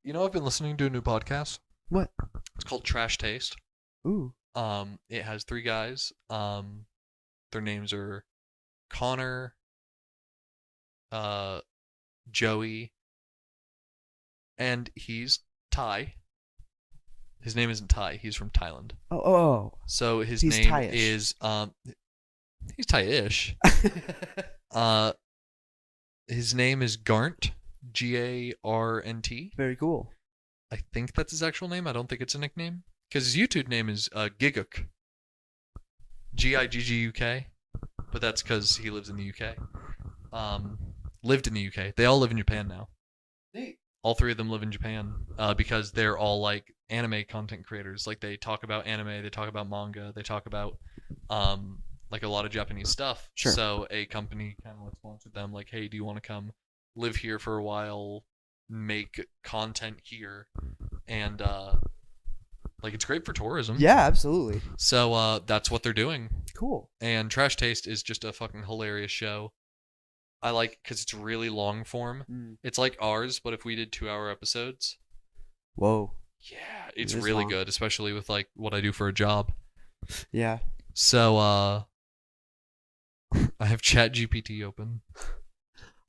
You know, I've been listening to a new podcast. What? It's called Trash Taste. Ooh. It has three guys. Their names are Connor, Joey, and he's Thai. His name isn't Thai. He's from Thailand. Oh. So his He's name Thai-ish. is he's Thai-ish. His name is Garnt, Garnt. Very cool. I think that's his actual name. I don't think it's a nickname. Because his YouTube name is Giguk. Gigguk. But that's because he lives in the UK. Lived in the UK. They all live in Japan now. Neat. All three of them live in Japan because they're all like anime content creators. Like they talk about anime, they talk about manga, they talk about like a lot of Japanese stuff. Sure. So a company kind of sponsored them like, hey, do you want to come live here for a while, make content here? And like it's great for tourism. Yeah, absolutely. So that's what they're doing. Cool. And Trash Taste is just a fucking hilarious show. I like because it's really long form. It's like ours, but if we did 2-hour episodes. Whoa. Yeah, it's It is really long. good, especially with like what I do for a job. Yeah. So I have ChatGPT open.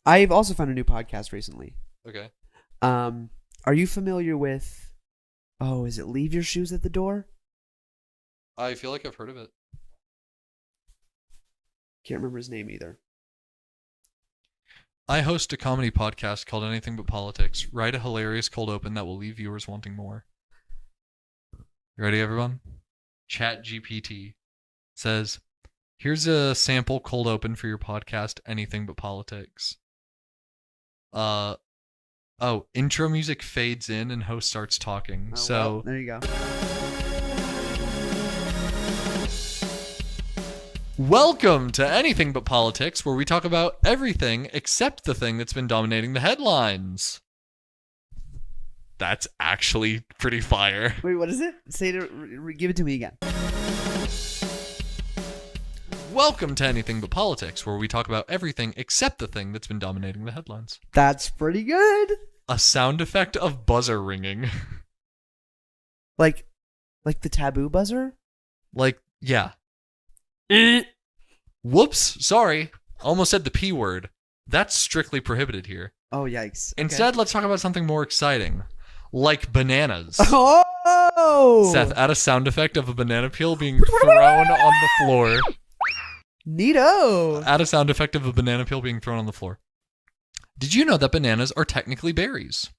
I've also found a new podcast recently. Okay. Are you familiar with? Oh, is it Leave Your Shoes at the Door? I feel like I've heard of it. Can't remember his name either. I host a comedy podcast called Anything But Politics. Write a hilarious cold open that will leave viewers wanting more. You ready, everyone? ChatGPT says, here's a sample cold open for your podcast, Anything But Politics. Intro music fades in and host starts talking. Oh, So well, there you go. welcome to Anything But Politics, where we talk about everything except the thing that's been dominating the headlines. That's actually pretty fire. Wait, what is it? Say it. Give it to me again. Welcome to Anything But Politics, where we talk about everything except the thing that's been dominating the headlines. That's pretty good. A sound effect of buzzer ringing. Like the taboo buzzer. Like, yeah. Whoops, sorry. Almost said the P word. That's strictly prohibited here. Oh, yikes. Okay. Instead, let's talk about something more exciting. Like bananas. Oh! Seth, add a sound effect of a banana peel being thrown on the floor. Neato. Add a sound effect of a banana peel being thrown on the floor. Did you know that bananas are technically berries?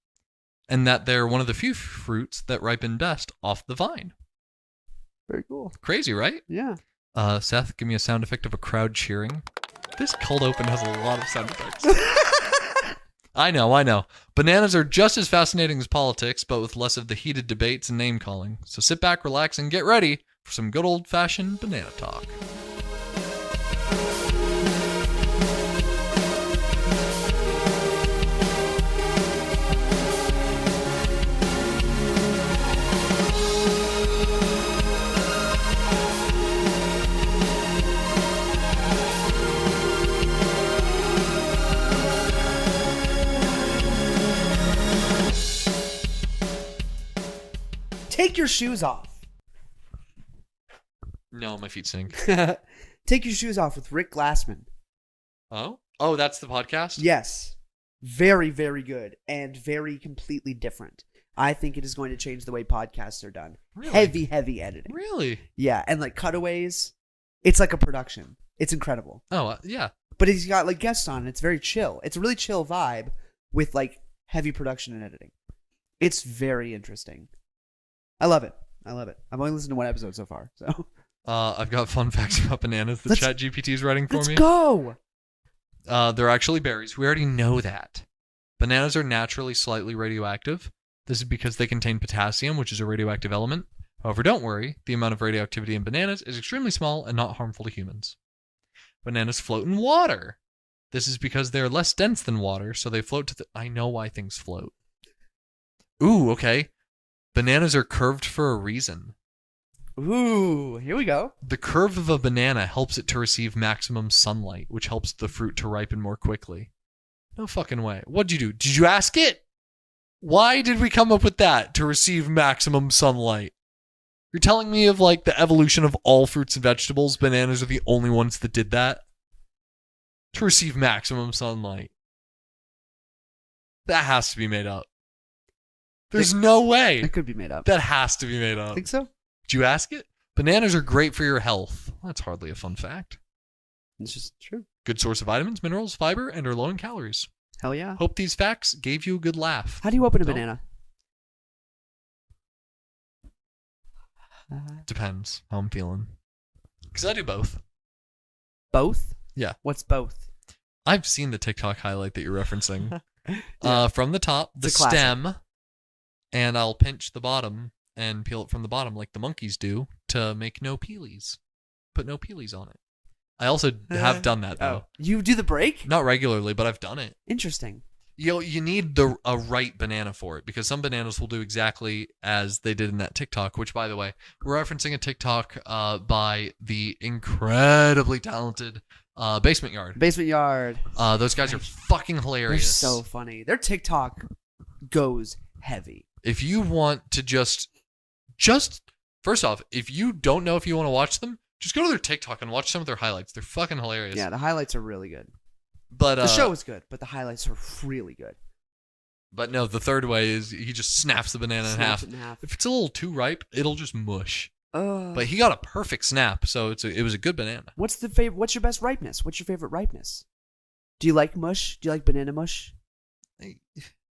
And that they're one of the few fruits that ripen best off the vine? Very cool. Crazy, right? Yeah. Seth, give me a sound effect of a crowd cheering. This cold open has a lot of sound effects. I know. Bananas are just as fascinating as politics, but with less of the heated debates and name calling. So sit back, relax, and get ready for some good old-fashioned banana talk. Take your shoes off. No, my feet sink. Take your shoes off with Rick Glassman. Oh? Oh, that's the podcast? Yes. Very, very good and very completely different. I think it is going to change the way podcasts are done. Really? Heavy editing. Really? Yeah, and like cutaways. It's like a production. It's incredible. Oh, yeah. But he's got like guests on. And it's very chill. It's a really chill vibe with like heavy production and editing. It's very interesting. I love it. I've only listened to one episode so far. So I've got fun facts about bananas that ChatGPT is writing for me. Let's go. They're actually berries. We already know that. Bananas are naturally slightly radioactive. This is because they contain potassium, which is a radioactive element. However, don't worry. The amount of radioactivity in bananas is extremely small and not harmful to humans. Bananas float in water. This is because they are less dense than water, so they float to the... I know why things float. Ooh, okay. Bananas are curved for a reason. Ooh, here we go. The curve of a banana helps it to receive maximum sunlight, which helps the fruit to ripen more quickly. No fucking way. What'd you do? Did you ask it? Why did we come up with that? To receive maximum sunlight. You're telling me of like the evolution of all fruits and vegetables, bananas are the only ones that did that? To receive maximum sunlight. That has to be made up. There's no way. It could be made up. That has to be made up. Think so? Did you ask it? Bananas are great for your health. Well, that's hardly a fun fact. It's just true. Good source of vitamins, minerals, fiber, and are low in calories. Hell yeah. Hope these facts gave you a good laugh. How do you open a banana? Depends how I'm feeling. Because I do both. Both? Yeah. What's both? I've seen the TikTok highlight that you're referencing. Yeah. From the top, the stem, and I'll pinch the bottom and peel it from the bottom like the monkeys do to make no peelies. Put no peelies on it. I also have done that, though. Oh. You do the break? Not regularly, but I've done it. Interesting. You need a right banana for it, because some bananas will do exactly as they did in that TikTok, which, by the way, we're referencing a TikTok by the incredibly talented Basement Yard. Basement Yard. Those guys are fucking hilarious. They're so funny. Their TikTok goes heavy. If you want to just first off, if you don't know if you want to watch them, just go to their TikTok and watch some of their highlights. They're fucking hilarious. Yeah, the highlights are really good. But the show is good, but the highlights are really good. But no, the third way is he just snaps the banana in half. If it's a little too ripe, it'll just mush. But he got a perfect snap, so it was a good banana. What's your best ripeness? What's your favorite ripeness? Do you like mush? Do you like banana mush?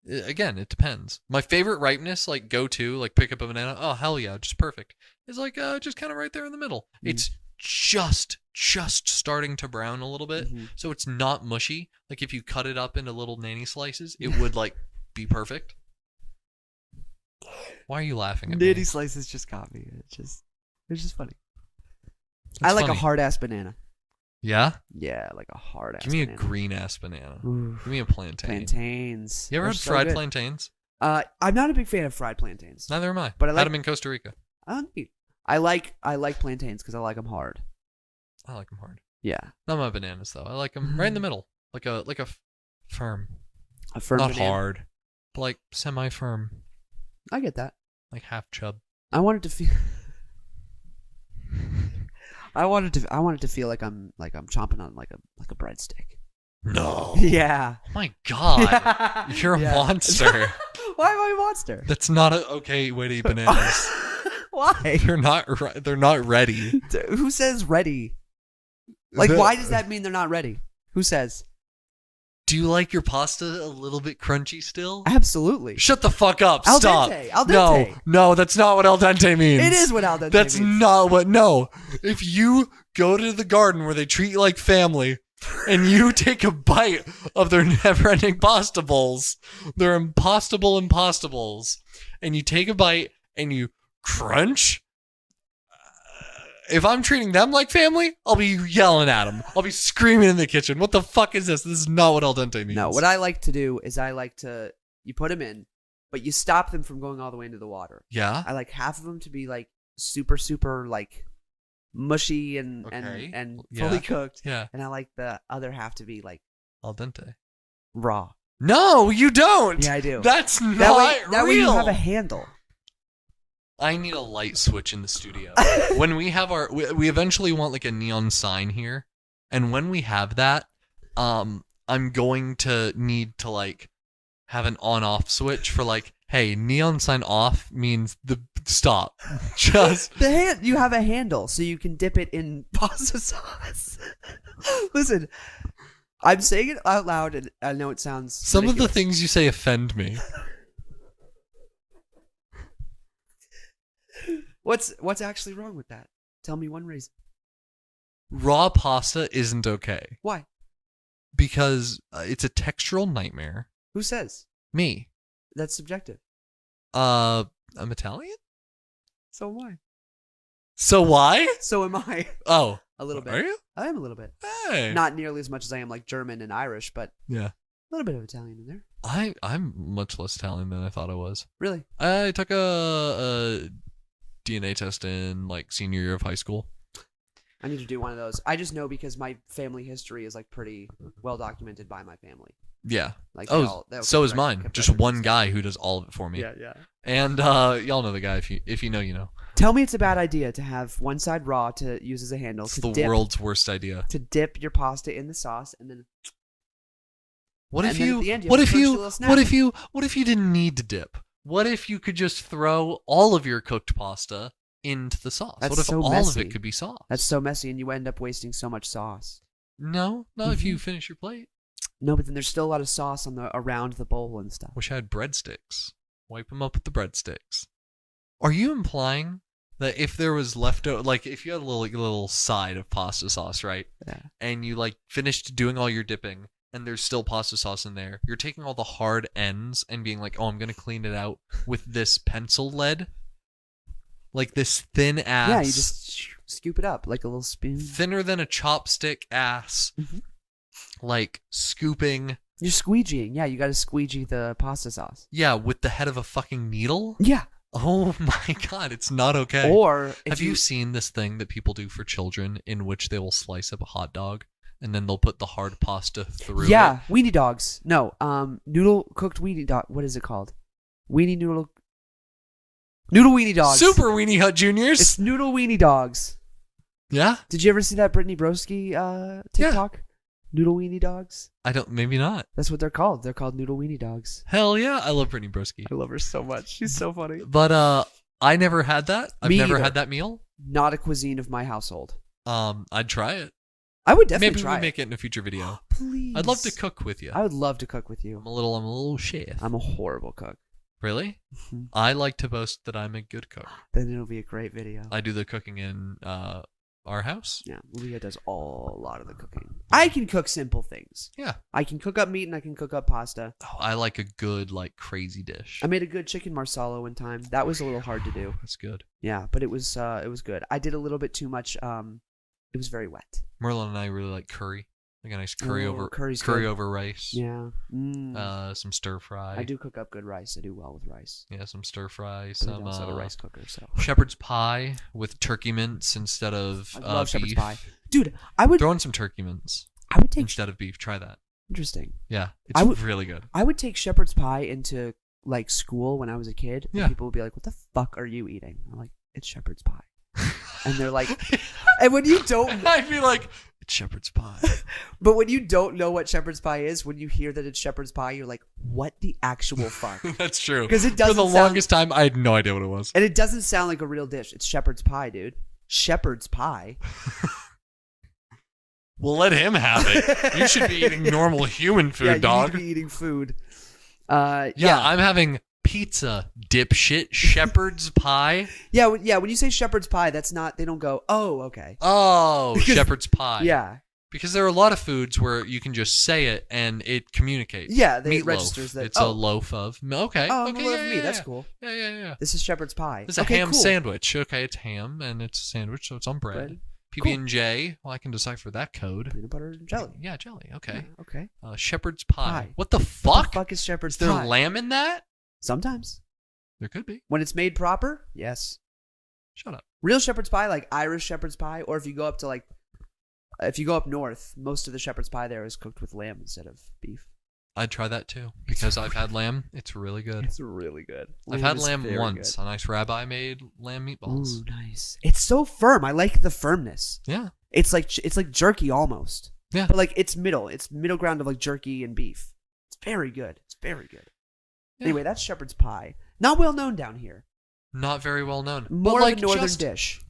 Again, it depends. My favorite ripeness, like go to, like pick up a banana. Oh hell yeah, just perfect. It's like just kind of right there in the middle. It's just starting to brown a little bit, so it's not mushy. Like if you cut it up into little nanny slices, it would like be perfect. Why are you laughing at me? Nanny slices just got me. It's just funny. It's I like funny. a hard ass banana. Yeah? Yeah, like a hard ass. Give me banana. a green ass banana. Ooh. Give me a plantain. Plantains. You ever They're had so fried good. plantains? I'm not a big fan of fried plantains. Neither am I. But I had them in Costa Rica. I like plantains because I like them hard. I like them hard. Yeah. Not my bananas though. I like them right in the middle, like a firm. A firm Not banana. hard, but like semi-firm, I get that. like half chub. I wanted to feel. I wanted to feel like I'm chomping on like a breadstick. No. Yeah. Oh my god. Yeah. You're a monster. Why am I a monster? That's not an okay way to eat bananas. Why? They're not ready. Who says ready? Like, why does that mean they're not ready? Who says? Do you like your pasta a little bit crunchy still? Absolutely. Shut the fuck up. Al Stop. dente. Al dente. No, that's not what al dente means. It is what al dente That's means. not what. No. If you go to the garden where they treat you like family and you take a bite of their never-ending pasta bowls, their impossibles, and you take a bite and you crunch, if I'm treating them like family, I'll be yelling at them. I'll be screaming in the kitchen. What the fuck is this? This is not what al dente means. No, what I like to do is you put them in, but you stop them from going all the way into the water. Yeah? I like half of them to be like super like mushy and fully cooked. Yeah. And I like the other half to be like Al dente. raw. No, you don't. Yeah, I do. That's not that way you real. have a handle. I need a light switch in the studio. When we have we eventually want like a neon sign here, and when we have that, I'm going to need to like have an on-off switch for like, hey, neon sign off means stop. Just You have a handle, so you can dip it in pasta sauce. Listen, I'm saying it out loud, and I know it sounds some ridiculous. of the things you say offend me. What's actually wrong with that? Tell me one reason. Raw pasta isn't okay Why? because it's a textural nightmare. Who says? Me. That's subjective. I'm Italian? So am I. So why? So am I. Oh. A little bit. Are you? I am a little bit. Hey. Not nearly as much as I am like German and Irish, but Yeah. a little bit of Italian in there. I'm much less Italian than I thought I was. Really? I took a DNA test in like senior year of high school. I need to do one of those. I just know because my family history is like pretty well documented by my family. Yeah. Like Oh, so is mine. Just one guy who does all of it for me. Yeah. And y'all know the guy. If you know, you know. Tell me it's a bad idea to have one side raw to use as a handle. It's the world's worst idea. To dip your pasta in the sauce and then. What if you didn't need to dip? What if you could just throw all of your cooked pasta into the sauce? That's what if so all messy. of it could be sauce? That's so messy, and you end up wasting so much sauce. No, if you finish your plate. No, but then there's still a lot of sauce on around the bowl and stuff. Wish I had breadsticks. Wipe them up with the breadsticks. Are you implying that if there was leftover, like if you had a little side of pasta sauce, right? Yeah. And you like finished doing all your dipping, and there's still pasta sauce in there, you're taking all the hard ends and being like, oh, I'm gonna clean it out with this pencil lead, like this thin ass. Yeah, you just scoop it up like a little spoon, thinner than a chopstick ass. Mm-hmm. Like scooping. You're squeegeeing. Yeah, you got to squeegee the pasta sauce. Yeah, with the head of a fucking needle. Yeah. Oh my god, it's not okay. Or have you seen this thing that people do for children in which they will slice up a hot dog and then they'll put the hard pasta through it? Yeah, weenie dogs. No, noodle cooked weenie dog. What is it called? Noodle weenie dogs. Super Weenie Hut Juniors. It's noodle weenie dogs. Yeah. Did you ever see that Brittany Broski TikTok? Yeah. Noodle weenie dogs? Maybe not. That's what they're called. They're called noodle weenie dogs. Hell yeah. I love Brittany Broski. I love her so much. She's so funny. But I never had that. I've never had that meal. Not a cuisine of my household. I'd try it. I would definitely Maybe try we make it in a future video. Please. I'd love to cook with you. I would love to cook with you. I'm a little chef. I'm a horrible cook. Really? Mm-hmm. I like to boast that I'm a good cook. Then it'll be a great video. I do the cooking in our house. Yeah, Leah does a lot of the cooking. I can cook simple things. Yeah. I can cook up meat and I can cook up pasta. Oh, I like a good, like, crazy dish. I made a good chicken marsala one time. That was a little hard to do. That's good. Yeah, but it was good. I did a little bit too much. It was very wet. Merlin and I really like curry. Like a nice curry over rice. Yeah. Some stir fry. I do cook up good rice. I do well with rice. Yeah, some stir fry. But some I also have a rice cooker. So shepherd's pie with turkey mince instead of I love shepherd's beef. Pie, dude. I would throw in some turkey mince. I would take instead of beef. Try that. Interesting. Yeah, it's really good. I would take shepherd's pie into like school when I was a kid. Yeah. And people would be like, "What the fuck are you eating?" I'm like, "It's shepherd's pie." And they're like, and when you don't, I'd be like, it's shepherd's pie. But when you don't know what shepherd's pie is, when you hear that it's shepherd's pie, you're like, what the actual fuck? That's true. Because it doesn't. For the longest time, I had no idea what it was. And it doesn't sound like a real dish. It's shepherd's pie, dude. Shepherd's pie. Well, let him have it. You should be eating normal human food, dog. You need to be eating food. Yeah, I'm having pizza, dipshit, shepherd's pie. Yeah, when you say shepherd's pie, that's not, they don't go, oh, okay. Oh, shepherd's pie. Yeah. Because there are a lot of foods where you can just say it and it communicates. Yeah, it Meatloaf. registers that. It's a loaf of. Okay. Oh, okay, a loaf of meat. Yeah. That's cool. Yeah. This is shepherd's pie. It's a ham sandwich. Okay, it's ham and it's a sandwich, so it's on bread. PB&J. Well, I can decipher that code. Peanut butter and jelly. Yeah, jelly. Okay. Yeah, okay. Shepherd's pie. What the fuck? What the fuck is shepherd's pie? Is there lamb in that? Sometimes. There could be. When it's made proper, yes. Shut up. Real shepherd's pie, like Irish shepherd's pie, or if you go up to if you go up north, most of the shepherd's pie there is cooked with lamb instead of beef. I'd try that too because I've had lamb. It's really good. It's really good. I've had lamb once. Good. A nice rabbi made lamb meatballs. Ooh, nice. It's so firm. I like the firmness. Yeah. It's like jerky almost. Yeah. But like it's middle ground of like jerky and beef. It's very good. It's very good. Yeah. Anyway, that's shepherd's pie. Not well known down here. Not very well known. More of a northern dish.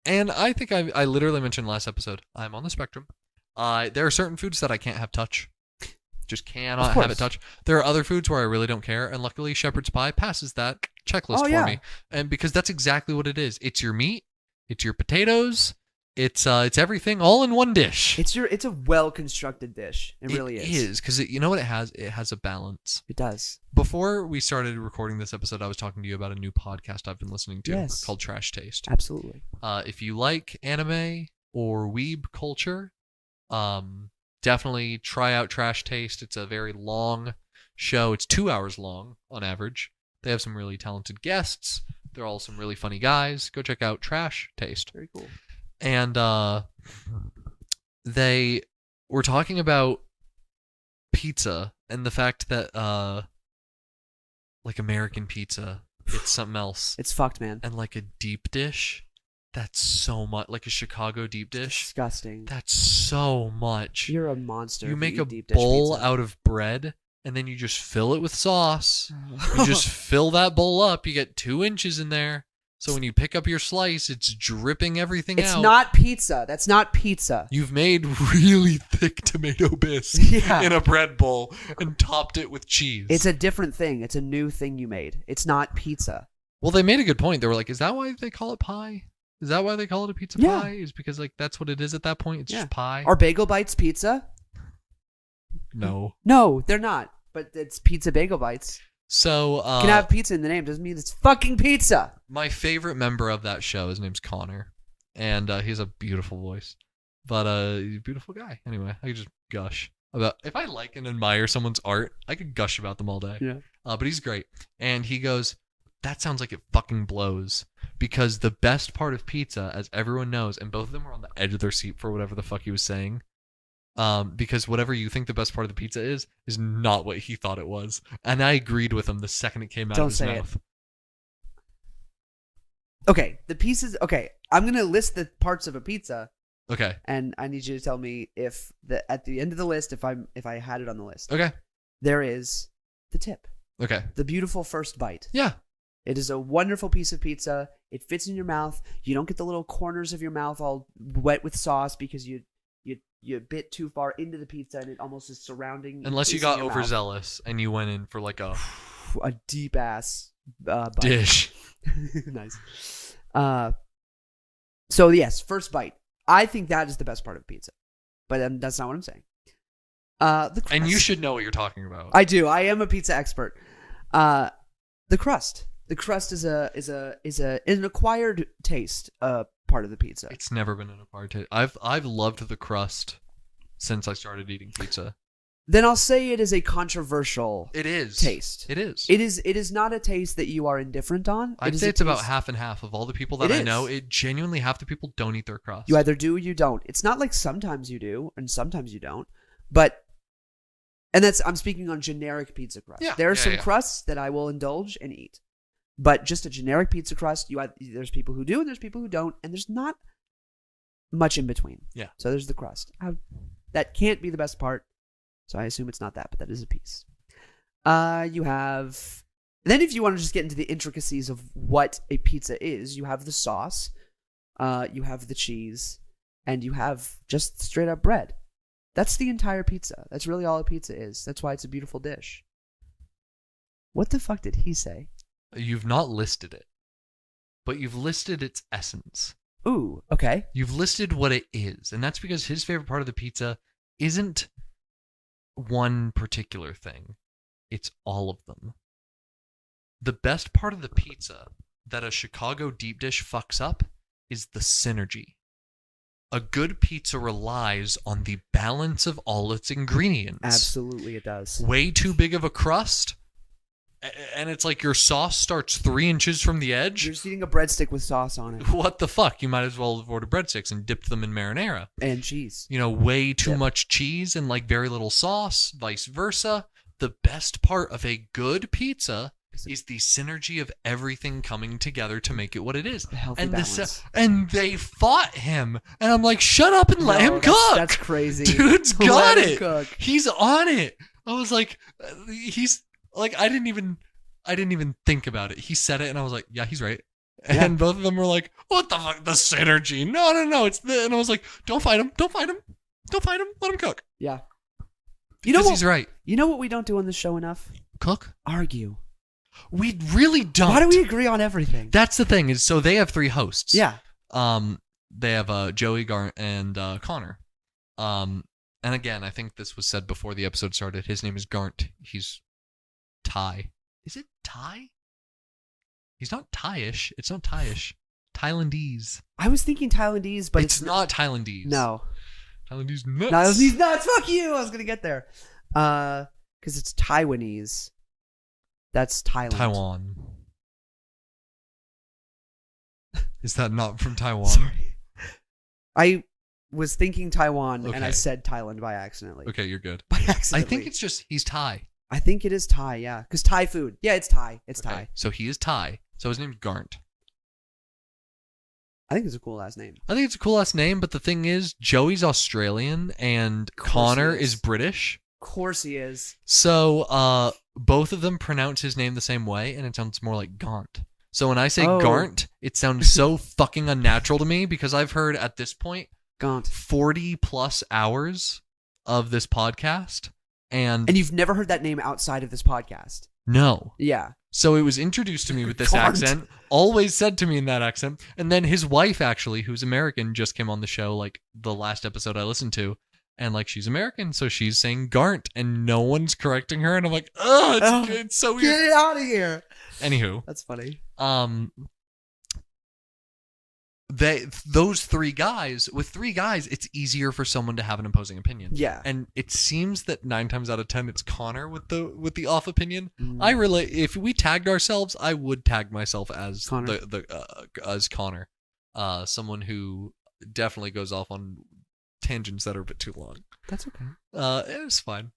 And I think I literally mentioned last episode, I'm on the spectrum. There are certain foods that I can't have touch. Just cannot have it touch. There are other foods where I really don't care, and luckily shepherd's pie passes that checklist for me. And because that's exactly what it is. It's your meat, it's your potatoes, it's everything all in one dish. It's a well constructed dish. It really is. It is because you know what it has? It has a balance. It does. Before we started recording this episode, I was talking to you about a new podcast I've been listening to called Trash Taste. Absolutely. If you like anime or weeb culture, definitely try out Trash Taste. It's a very long show. It's 2 hours long on average. They have some really talented guests. They're all some really funny guys. Go check out Trash Taste. Very cool. And they were talking about pizza and the fact that like American pizza, it's something else. It's fucked, man. And like a deep dish, that's so much. Like a Chicago deep dish, Disgusting. that's so much. You're a monster. You if make eat a deep dish bowl pizza. out of bread, and then you just fill it with sauce. You just fill that bowl up. You get 2 inches in there. So when you pick up your slice, it's dripping everything out. It's not pizza. That's not pizza. You've made really thick tomato bisque Yeah. in a bread bowl and topped it with cheese. It's a different thing. It's a new thing you made. It's not pizza. Well, they made a good point. They were like, is that why they call it pie? Is that why they call it a pizza Yeah. pie? Is because like that's what it is at that point? It's just pie? Are bagel bites pizza? No. No, they're not. But it's pizza bagel bites. So You can have pizza in the name. Doesn't mean it's fucking pizza. my favorite member of that show, his name's Connor, and he has a beautiful voice, but he's a beautiful guy. Anyway, I could just gush about if I like and admire someone's art, I could gush about them all day. Yeah. But he's great, and he goes, "That sounds like it fucking blows." Because the best part of pizza, as everyone knows, and both of them were on the edge of their seat for whatever the fuck he was saying. Because whatever you think the best part of the pizza is not what he thought it was. And I agreed with him the second it came out Don't of his say it. mouth. Okay, the pieces. Okay, I'm gonna list the parts of a pizza, Okay. and I need you to tell me if at the end of the list, if I had it on the list. Okay. There is the tip, Okay. the beautiful first bite. Yeah. It is a wonderful piece of pizza. It fits in your mouth. You don't get the little corners of your mouth all wet with sauce because you bit too far into the pizza and it almost is surrounding. Unless you is in got your mouth. overzealous and you went in for like a A deep ass bite. dish. Nice. So yes, first bite. I think that is the best part of pizza, but that's not what I'm saying. The crust. And you should know what you're talking about. I do. I am a pizza expert. The crust. The crust is an acquired taste. Part of the pizza. It's never been an acquired taste. I've loved the crust since I started eating pizza. Then I'll say it is a controversial. It is taste. It is. It is not a taste that you are indifferent on. I'd say it's about half and half of all the people that It I is. know. It genuinely half the people don't eat their crust. You either do or you don't. It's not like sometimes you do and sometimes you don't. But I'm speaking on generic pizza crust. Yeah, There are yeah, some yeah. crusts that I will indulge and eat. But just a generic pizza crust, there's people who do and there's people who don't, and there's not much in between. Yeah. So there's the crust. That can't be the best part. So I assume it's not that, but that is a piece. You have... Then if you want to just get into the intricacies of what a pizza is, you have the sauce, you have the cheese, and you have just straight up bread. That's the entire pizza. That's really all a pizza is. That's why it's a beautiful dish. What the fuck did he say? You've not listed it, but you've listed its essence. Ooh, okay. You've listed what it is, and that's because his favorite part of the pizza isn't one particular thing. It's all of them. The best part of the pizza that a Chicago deep dish fucks up is the synergy. A good pizza relies on the balance of all its ingredients. Absolutely it does. Way too big of a crust, and it's like your sauce starts 3 inches from the edge. You're just eating a breadstick with sauce on it. What the fuck? You might as well have ordered breadsticks and dipped them in marinara. And cheese. You know, way too Yep. much cheese and like very little sauce, vice versa. The best part of a good pizza is the synergy of everything coming together to make it what it is. A healthy And balance. and they fought him, and I'm like, shut up and let him cook. That's crazy. Dude's Let got him it. cook. He's on it. I was like, he's like, I didn't even think about it. He said it, and I was like, yeah, he's right. Yeah. And both of them were like, what the fuck? The synergy? No, it's the. And I was like, don't fight him. Let him cook. Yeah. Because he's right. You know what we don't do on this show enough? Cook. Argue. We really don't. Why do we agree on everything? That's the thing. Is so they have 3 hosts. Yeah. They have Joey, Garnt, and Connor. And again, I think this was said before the episode started. His name is Garnt. He's Thai. Is it Thai? He's not Thai-ish. It's not Thai-ish. Thailandese. I was thinking Thailandese, but it's not Thailandese. No. Thailandese nuts. Thailandese nuts. Fuck you. I was gonna get there. Because it's Taiwanese. That's Thailand. Taiwan. Is that not from Taiwan? Sorry. was thinking Taiwan and I Okay. said Thailand by accidentally. Okay, you're good. By I accidentally. think it's just he's Thai. I think it is Thai, yeah. Because Thai food. Yeah, it's Thai. It's Okay, Thai. so he is Thai. So his name's Garnt. I think it's a cool last name. I think it's a cool last name, but the thing is, Joey's Australian and course Connor he is. is British. Of course he is. So both of them pronounce his name the same way, and it sounds more like Gaunt. So when I say Oh. Garnt, it sounds so fucking unnatural to me because I've heard at this point Gaunt. 40 plus hours of this podcast, and And you've never heard that name outside of this podcast. no. Yeah. So it was introduced to me with this Gaunt. accent, always said to me in that accent, and then his wife actually, who's American, just came on the show like the last episode I listened to, and like she's American, so she's saying Garnt, and no one's correcting her, and I'm like, it's so weird. Get out of here. Anywho, That's funny. those three guys, with three guys, it's easier for someone to have an opposing opinion. Yeah. And it seems that 9 times out of 10 it's Connor with the off opinion. Mm. I relate. If we tagged ourselves, I would tag myself as Connor. as Connor, someone who definitely goes off on tangents that are a bit too long. That's okay. It's fine.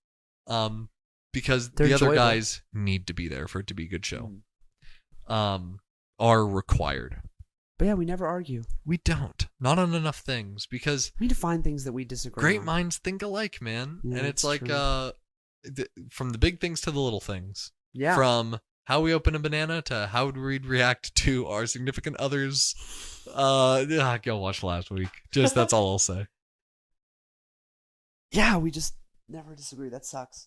Because They're the other enjoyable. guys need to be there for it to be a good show. Mm. Are required. But yeah, we never argue. We don't. Not on enough things because We need to find things that we disagree great on. minds think alike, man. Yeah, and it's that's like true. from the big things to the little things. Yeah. From how we open a banana to how we'd react to our significant others. Go watch last week. Just that's all I'll say. Yeah, we just never disagree. That sucks.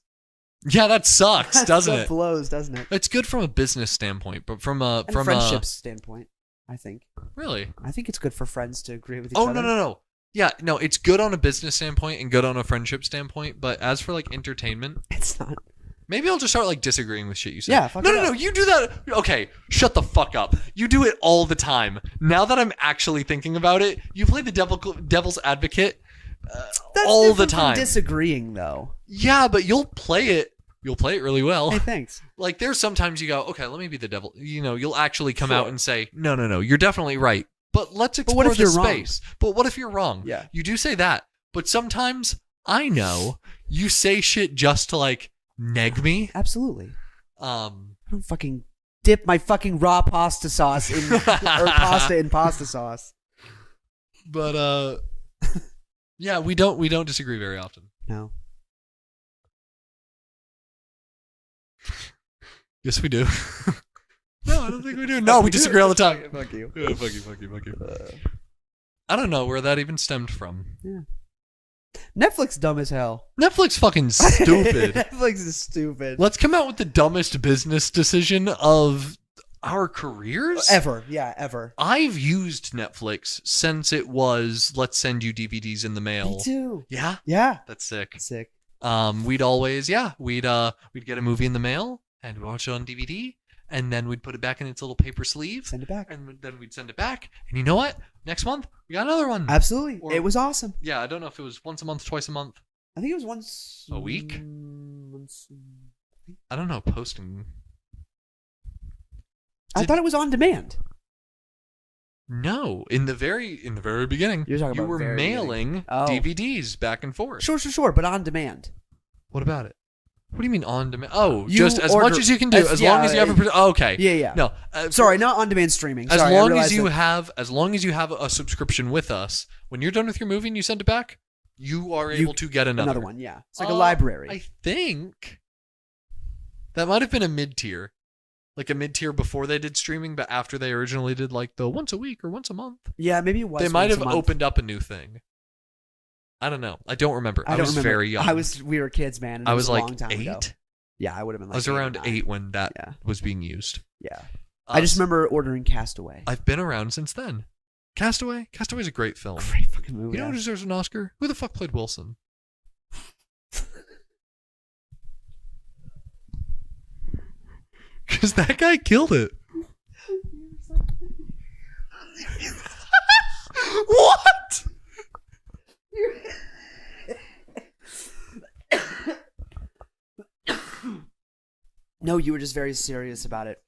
Yeah, that sucks, That doesn't stuff it? blows, doesn't it? It's good from a business standpoint, but from a And friendship standpoint, I think. really. I think it's good for friends to agree with each Oh other. no. Yeah, no, it's good on a business standpoint and good on a friendship standpoint, but as for like entertainment, It's not. maybe I'll just start like disagreeing with shit you say. Yeah, fuck it No, up. you do that. Okay, shut the fuck up. You do it all the time. Now that I'm actually thinking about it, you play the devil's advocate That's all the different from time. Disagreeing, though. Yeah, but you'll play it really well. Hey, thanks. Like there's sometimes you go, okay, let me be the devil. You know, you'll actually come Sure. out and say, no, you're definitely right. But let's But explore what if the you're wrong? space. But what if you're wrong? Yeah. You do say that. But sometimes I know you say shit just to like neg me. Absolutely. Um I don't fucking dip my fucking raw pasta sauce in or pasta in pasta sauce. but yeah, we don't disagree very often. No. Yes, we do. No, I don't think we do. No, we disagree all the time. Fuck you. Yeah, fuck you. I don't know where that even stemmed from. Yeah. Netflix dumb as hell. Netflix fucking stupid. Netflix is stupid. Let's come out with the dumbest business decision of our careers Ever. Yeah, ever. I've used Netflix since it was let's send you DVDs in the mail. Me too. Yeah, Yeah. that's sick. Sick. We'd always we'd get a movie in the mail and watch it on DVD, and then we'd put it back in its little paper sleeve, Send it back. and then we'd send it back. And you know what? Next month we got another one. Absolutely. Or- It was awesome. Yeah, I don't know if it was once a month, twice a month. I think it was once A week? Once. I don't know posting. I thought it was on demand. No, in the very beginning, You're talking you about were very mailing Oh. DVDs back and forth. Sure, but on demand. What about it? What do you mean on demand? Oh, You just as order- much as you can do, as yeah, long as you haven't. Okay. Yeah. No. Sorry, not on demand streaming. As Sorry, I long as realized you that- have, a subscription with us, when you're done with your movie and you send it back, you are able to get another one. Yeah, it's like a library. I think that might have been a mid-tier, like a mid-tier before they did streaming, but after they originally did like the once a week or once a month. Yeah, maybe it was. They might once have a month. opened up a new thing. I don't know. I don't remember. I don't was remember. very young. We were kids, man. And I it was a like long time 8. ago. Yeah, I would have been like I was 8 or around 9. 8 when that Yeah. was being used. Yeah. I just Uh, remember ordering Castaway. I've been around since then. Castaway? Castaway's a great film. Great fucking movie. You know who deserves an Oscar? Who the fuck played Wilson? Because that guy killed it. What? No, you were just very serious about it.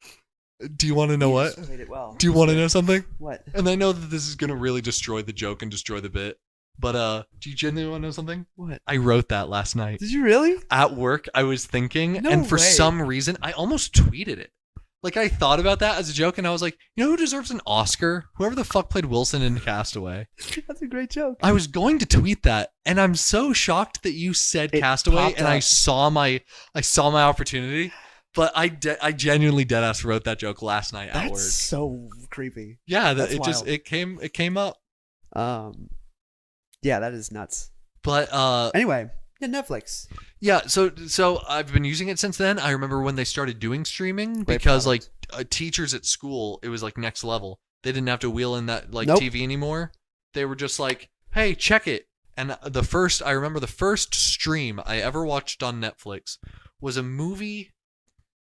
Do you want to know You what? just played it well. Do you want to know something? What? And I know that this is going to really destroy the joke and destroy the bit. But do you genuinely want to know something? What? I wrote that last night. Did you really? At work, I was thinking, No and for way. some reason, I almost tweeted it. Like, I thought about that as a joke, and I was like, you know who deserves an Oscar? Whoever the fuck played Wilson in Castaway. That's a great joke. I was going to tweet that, and I'm so shocked that you said It Castaway, popped and I up. saw my opportunity. But I genuinely deadass wrote that joke last night at work. That's so creepy. Yeah, That's it just wild. it came up. Yeah, that is nuts. But Anyway, yeah, Netflix. yeah, so I've been using it since then. I remember when they started doing streaming Great because product. like teachers at school, it was like next level. They didn't have to wheel in that like Nope. TV anymore. They were just like, "Hey, check it." And I remember the first stream I ever watched on Netflix was a movie.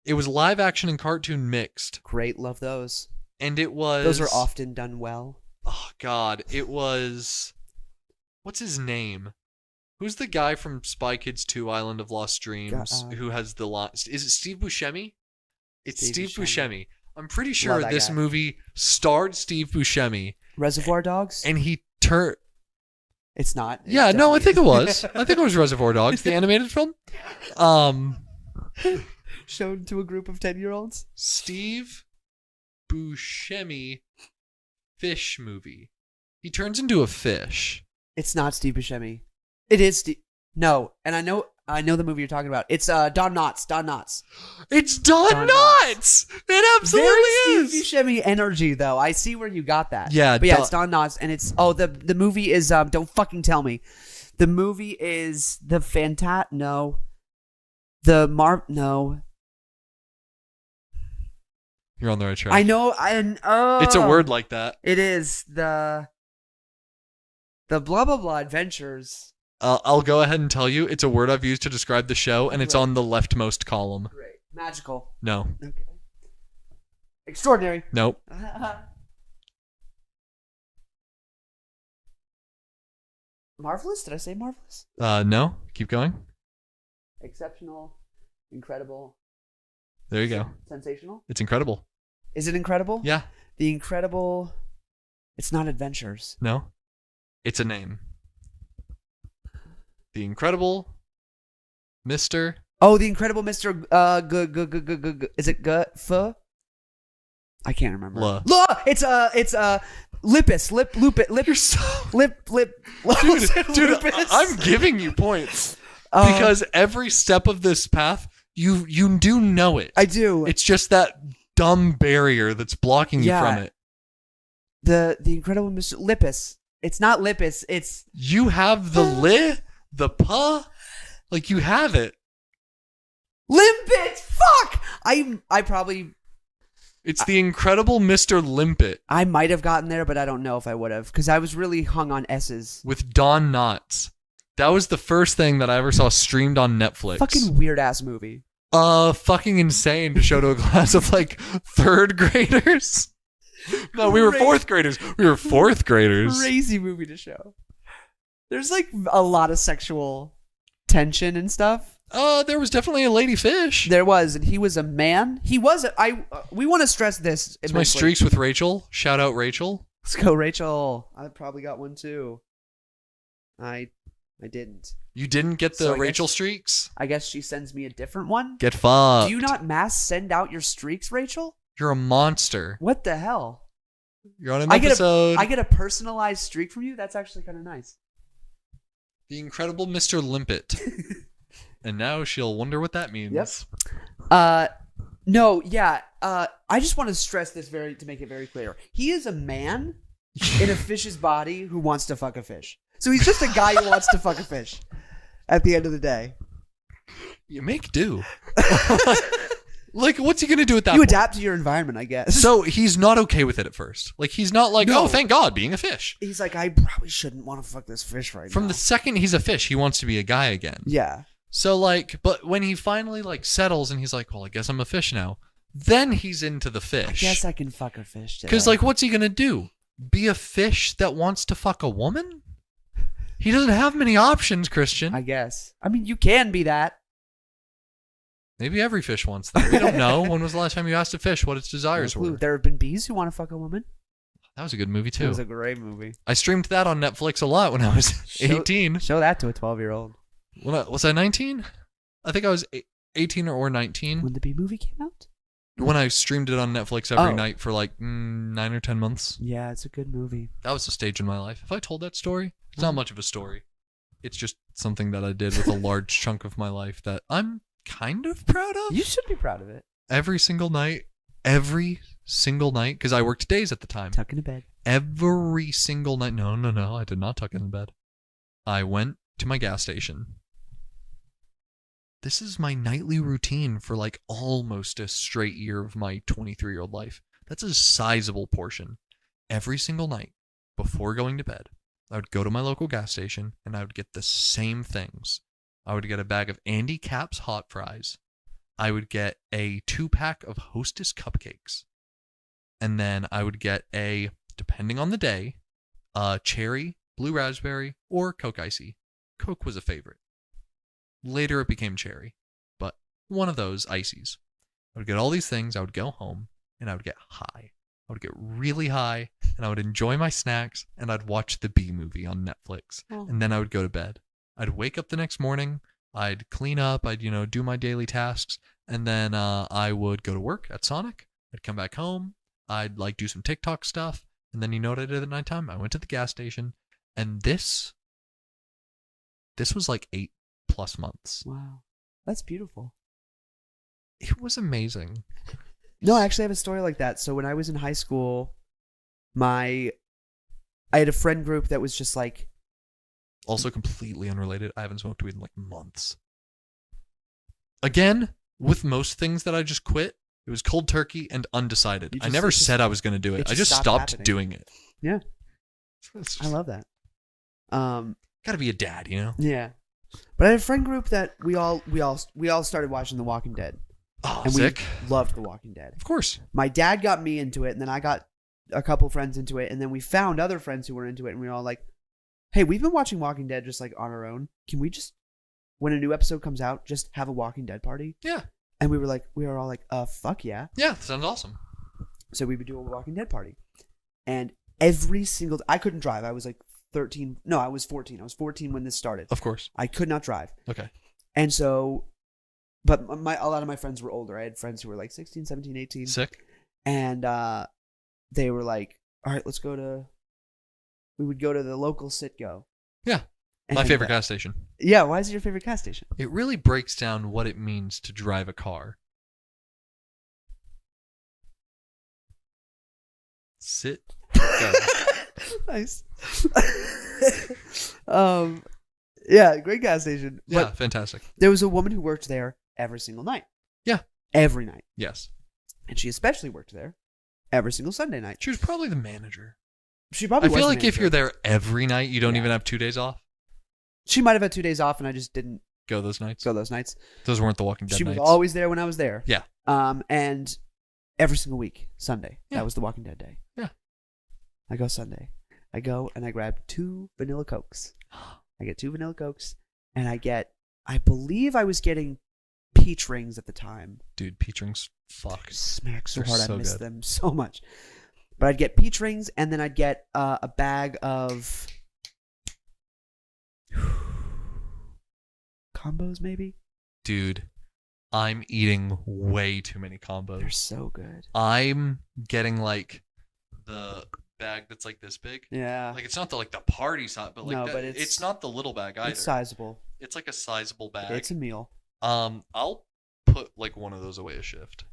It was live action and cartoon mixed, Great, love those. and it was Those are often done well. Oh God, it was. What's his name? Who's the guy from Spy Kids 2: Island of Lost Dreams who has the line? Is it Steve Buscemi? It's Steve Buscemi. I'm pretty sure that this guy. movie starred Steve Buscemi, Reservoir Dogs? and he turned. It's not. It Yeah, no, I definitely think it is. was. I think it was Reservoir Dogs, the animated film. Shown to a group of 10-year-olds? Steve Buscemi fish movie. He turns into a fish. It's not Steve Buscemi. It is Steve. No, and I know the movie you're talking about. It's Don Knotts. Don Knotts. It's Don Don Knotts. It absolutely Very is. Steve Buscemi energy, though. I see where you got that. Yeah, but yeah, it's Don Knotts, and it's the movie is don't fucking tell me. The movie is the no. You're on the right track. I know. It's a word like that. It is the blah blah blah adventures. I'll go ahead and tell you. It's a word I've used to describe the show, and it's Right. on the leftmost column. Great, magical. No. Okay. Extraordinary. Nope. Marvelous? Did I say marvelous? No. Keep going. Exceptional, incredible, There you go. sensational. It's incredible. Is it incredible? Yeah. The incredible. It's not adventures. No. It's a name. The Incredible Mr. Oh, the incredible Mr. Is it F? I can't remember. It's Lippus. Lip. You're so... Lip. Dude, Lupus. I'm giving you points. Because every step of this path, you do know it. I do. It's just that dumb barrier that's blocking you Yeah. from it. The incredible Mr. Lippus. It's not Lippus. It's You have the the pa, like you have it. Limpet. Fuck. I probably. It's the Incredible Mr. Limpet I might have gotten there, but I don't know if I would have because I was really hung on S's. with Don Knotts. That was the first thing that I ever saw streamed on Netflix. Fucking weird ass movie. Fucking insane to show to a class of like third graders. No, we were fourth graders. We were fourth graders. Crazy movie to show. There's like a lot of sexual tension and stuff. There was definitely a lady fish. There was, and he was a man. He was. We want to stress this. It's my immensely. streaks with Rachel. Shout out Rachel. Let's go, Rachel. I probably got one too. I didn't. You didn't get the So I Rachel guess- streaks? I guess she sends me a different one. Get fucked. Do you not mass send out your streaks, Rachel? You're a monster. What the hell? You're on an I get episode. I get a personalized streak from you. That's actually kind of nice. The Incredible Mr. Limpet. And now she'll wonder what that means. Yep. No, yeah. I just want to stress this to make it very clear. He is a man in a fish's body who wants to fuck a fish. So he's just a guy who wants to fuck a fish. At the end of the day, You make do. Like, what's he gonna do at that you point? adapt to your environment, I guess. So he's not okay with it at first. Like, he's not like, No. oh, thank God, being a fish. He's like, I probably shouldn't want to fuck this fish right From now. the second he's a fish, he wants to be a guy again. Yeah. So, like, but when he finally, like, settles and he's like, well, I guess I'm a fish now, then he's into the I fish. guess I can fuck a fish today. Because, like, what's he gonna do? Be a fish that wants to fuck a woman? He doesn't have many options, Christian. I guess. I mean, you can be that. Maybe every fish wants that. We don't know. When was the last time you asked a fish what its desires No clue. were? There have been bees who want to fuck a woman. That was a good movie It too. was a great movie. I streamed that on Netflix a lot when I was 18. Show that to a 12-year-old. Was I 19? I think I was 18 or 19 When the B movie came out? when I streamed it on Netflix every Oh. night for like 9 or 10 months. Yeah, it's a good movie. That was a stage in my life. Have I told that story? It's not much of a story. It's just something that I did with a large chunk of my life that I'm kind of proud of. You should be proud of it. Every single night, because I worked days at the time. Tuck into bed. Every single night. No, I did not tuck in bed. I went to my gas station. This is my nightly routine for like almost a straight year of my 23-year-old life. That's a sizable portion. Every single night before going to bed, I would go to my local gas station and I would get the same things. I would get a bag of Andy Capp's hot fries. I would get a 2-pack of Hostess cupcakes. And then I would get depending on the day, cherry, blue raspberry, or Coke Icy. Coke was a favorite. Later it became cherry, but one of those ices. I would get all these things, I would go home, and I would get high. I would get really high, and I would enjoy my snacks, and I'd watch the B movie on Netflix, and then I would go to bed. I'd wake up the next morning, I'd clean up, I'd, do my daily tasks, and then I would go to work at Sonic. I'd come back home, I'd like do some TikTok stuff, and then you know what I did at nighttime? I went to the gas station, and this was like 8+ months. Wow. That's beautiful. It was amazing. No, I actually have a story like that. So when I was in high school, I had a friend group that was just like... Also completely unrelated. I haven't smoked weed in like months. Again, with most things that I just quit, it was cold turkey and undecided. I never said I was going to do it. I just stopped doing it. Yeah. Just, I love that. Gotta be a dad, Yeah. But I had a friend group that we all started watching The Walking Dead. Oh, and sick. we loved The Walking Dead. Of course. My dad got me into it, and then I got a couple friends into it, and then we found other friends who were into it, and we were all like, hey, we've been watching Walking Dead just like on our own. Can we just, when a new episode comes out, just have a Walking Dead party? Yeah. And we were all like, fuck yeah. Yeah, sounds awesome. So we would do a Walking Dead party. And every single, I couldn't drive. I was like 13. No, I was 14. I was 14 when this started. Of course. I could not drive. Okay. And so, but a lot of my friends were older. I had friends who were like 16, 17, 18. Sick. And they were like, all right, we would go to the local Citgo. Yeah. My favorite gas station. Yeah. Why is it your favorite gas station? It really breaks down what it means to drive a car. Sit. Go. Nice. Yeah, great gas station. Yeah, But fantastic. there was a woman who worked there every single night. Yeah. Every night. Yes. And she especially worked there every single Sunday night. She was probably the manager. She probably I feel was the like if manager. you're there every night, you don't Yeah. even have 2 days off. She might have had 2 days off, and I just didn't Go those nights. go those nights. Those weren't the Walking Dead She nights. was always there when I was there. Yeah. And every single week, Sunday. Yeah. That was the Walking Dead day. Yeah. I go Sunday. I go and I grab 2 vanilla Cokes. I get 2 vanilla Cokes, and I believe I was getting peach rings at the time. Dude, peach rings, fuck. Smack so They're hard. so I miss good. them so much. But I'd get peach rings, and then I'd get a bag of combos, maybe. Dude, I'm eating way too many They're combos. so good. I'm getting like the bag that's like this big. Yeah. Like it's not the party size, but like No, that, but it's not the little bag either. It's sizable. It's like a sizable bag. It's a meal. I'll put like one of those away a shift.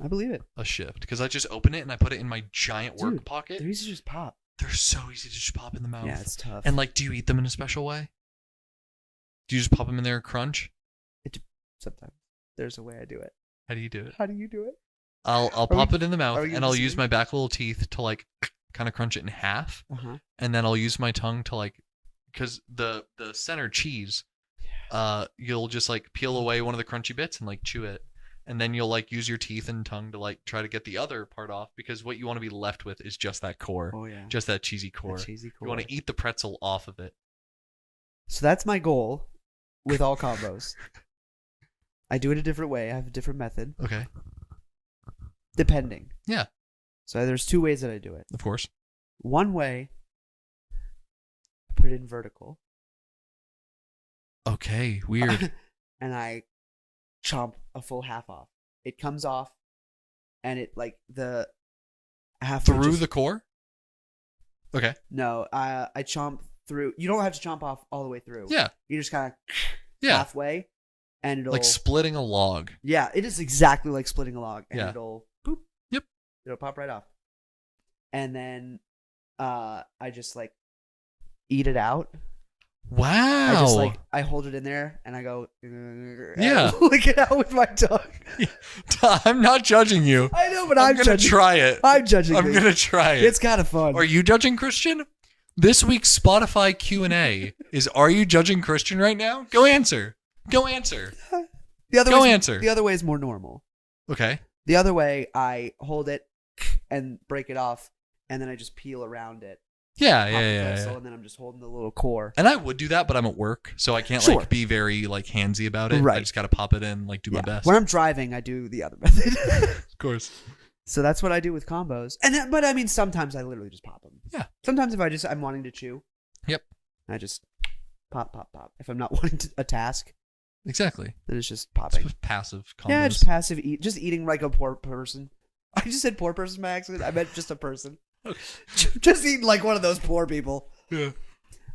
I believe it. A shift, because I just open it and I put it in my giant work Dude, pocket. They're easy to just pop. They're so easy to just pop in the mouth. Yeah, it's tough. And like, do you eat them in a special way? Do you just pop them in there and crunch? Sometimes there's a way I do it. How do you do it? How do you do it? I'll pop it in the mouth are we and I'll gonna use see? my back little teeth to like kind of crunch it in half, and then I'll use my tongue to like, because the center cheese, you'll just like peel away one of the crunchy bits and like chew it, and then you'll like use your teeth and tongue to like try to get the other part off, because what you want to be left with is just that core, Oh yeah. just that cheesy core. That cheesy core. You want to eat the pretzel off of it. So that's my goal with all combos. I do it a different way. I have a different method. Okay. Depending. Yeah. So there's 2 ways that I do it. Of course. One way, I put it in vertical. Okay, weird. And I chomp a full half off. It comes off, and it like the half Through the core? Okay. No, I chomp through. You don't have to chomp off all the way through. Yeah. You just kind of Yeah. halfway, and it'll Like splitting a log. Yeah, it is exactly like splitting a log, and Yeah. it'll boop. Yep. It'll pop right off, and then I just like eat it out. Wow. I just like I hold it in there and I go Yeah. lick it out with my tongue. I'm not judging you. I know, but I'm I'm gonna judging. try it. I'm judging. I'm gonna try it. It's kind of fun. Are you judging Christian? This week's Spotify Q&A is: Are you judging Christian right now? Go answer. Go answer. The other Go way answer. The other way is more normal. Okay. The other way, I hold it and break it off, and then I just peel around it. Yeah, pop yeah, the yeah, vessel, yeah. And then I'm just holding the little core. And I would do that, but I'm at work, so I can't Sure. like be very like handsy about it. Right. I just gotta pop it in, like do my best. When I'm driving, I do the other method. Of course. So that's what I do with combos. And then, but I mean, sometimes I literally just pop them. Yeah. Sometimes if I'm wanting to chew. Yep. I just pop, pop, pop. If I'm not wanting a task, Exactly. then it's just It's popping. just passive combos. Yeah, just passive eat. Just eating like a poor person. I just said poor person by accident. I meant just a person. Okay. Just eating like one of those poor people. Yeah.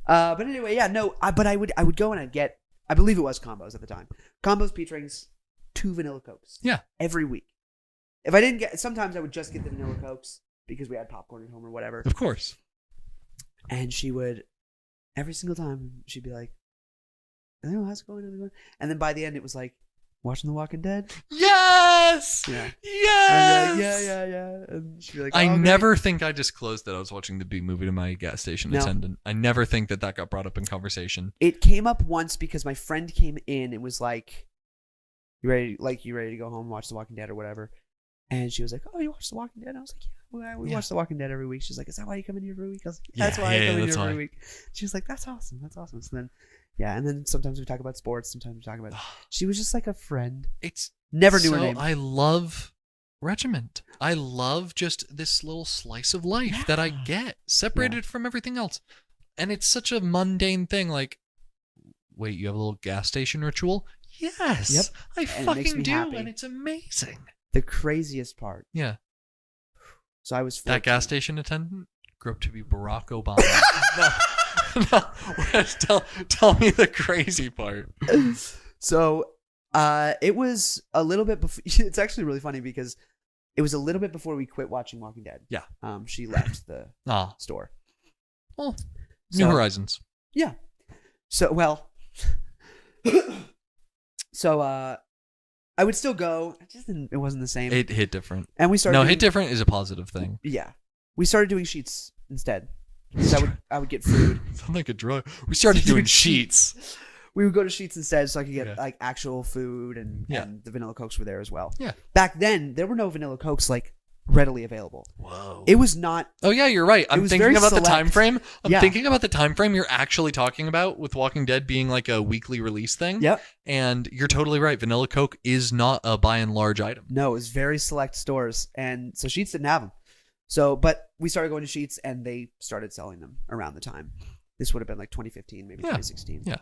But anyway, yeah, no. But I would go and I'd get. I believe it was combos at the time. Combos, peach rings, 2 vanilla cokes. Yeah. Every week. If I didn't get, sometimes I would just get the vanilla cokes because we had popcorn at home or whatever. Of course. And she would, every single time, she'd be like, "Oh, how's it going? How's it going?" And then by the end, it was like, "Watching The Walking Dead?" Yes. Yeah. Yes. And I'd be like, yeah. And she'd be like, I "Oh, great." never think I disclosed that I was watching the Big Movie to my gas station No. attendant. I never think that got brought up in conversation. It came up once because my friend came in and was like, "You ready? You ready to go home and watch The Walking Dead or whatever?" And she was like, "Oh, you watch The Walking Dead?" And I was like, "Yeah, we watch The Walking Dead every week." She's like, "Is that why you come in here every week?" I was like, "That's why I come in here every week." She was like, "That's awesome. That's awesome." So then, yeah, and then sometimes we talk about sports. Sometimes we talk about. She was just like a friend. It's Never knew her name. I love regiment. I love just this little slice of life that I get separated from everything else. And it's such a mundane thing. Like, wait, you have a little gas station ritual? Yes. Yep. I And it makes fucking me do. happy. And it's amazing. The craziest part. Yeah. So I was 14. That gas station attendant grew up to be Barack Obama. no. Tell me the crazy part. So it was a little bit before. It's actually really funny because it was a little bit before we quit watching Walking Dead. Yeah. She left the store. Well, New So- Horizons. Yeah. So, well. So, I would still go. It wasn't the same. It hit different. And we started. No, doing, hit different is a positive thing. Yeah. We started doing sheets instead. Because I would get food. Sound like a drug. We started doing sheets. We would go to Sheets instead so I could get Yeah. like actual food and the vanilla cokes were there as well. Yeah. Back then, there were no vanilla cokes like readily available. Whoa. It was not. Oh yeah, you're right. I'm was thinking very about the select. time frame. I'm Yeah. thinking about the time frame you're actually talking about with Walking Dead being like a weekly release thing. Yep. And you're totally right. Vanilla Coke is not a by and large item. No, it was very select stores. And so Sheets didn't have them. So, but we started going to Sheets and they started selling them around the time. This would have been like 2015, maybe 2016. Yeah.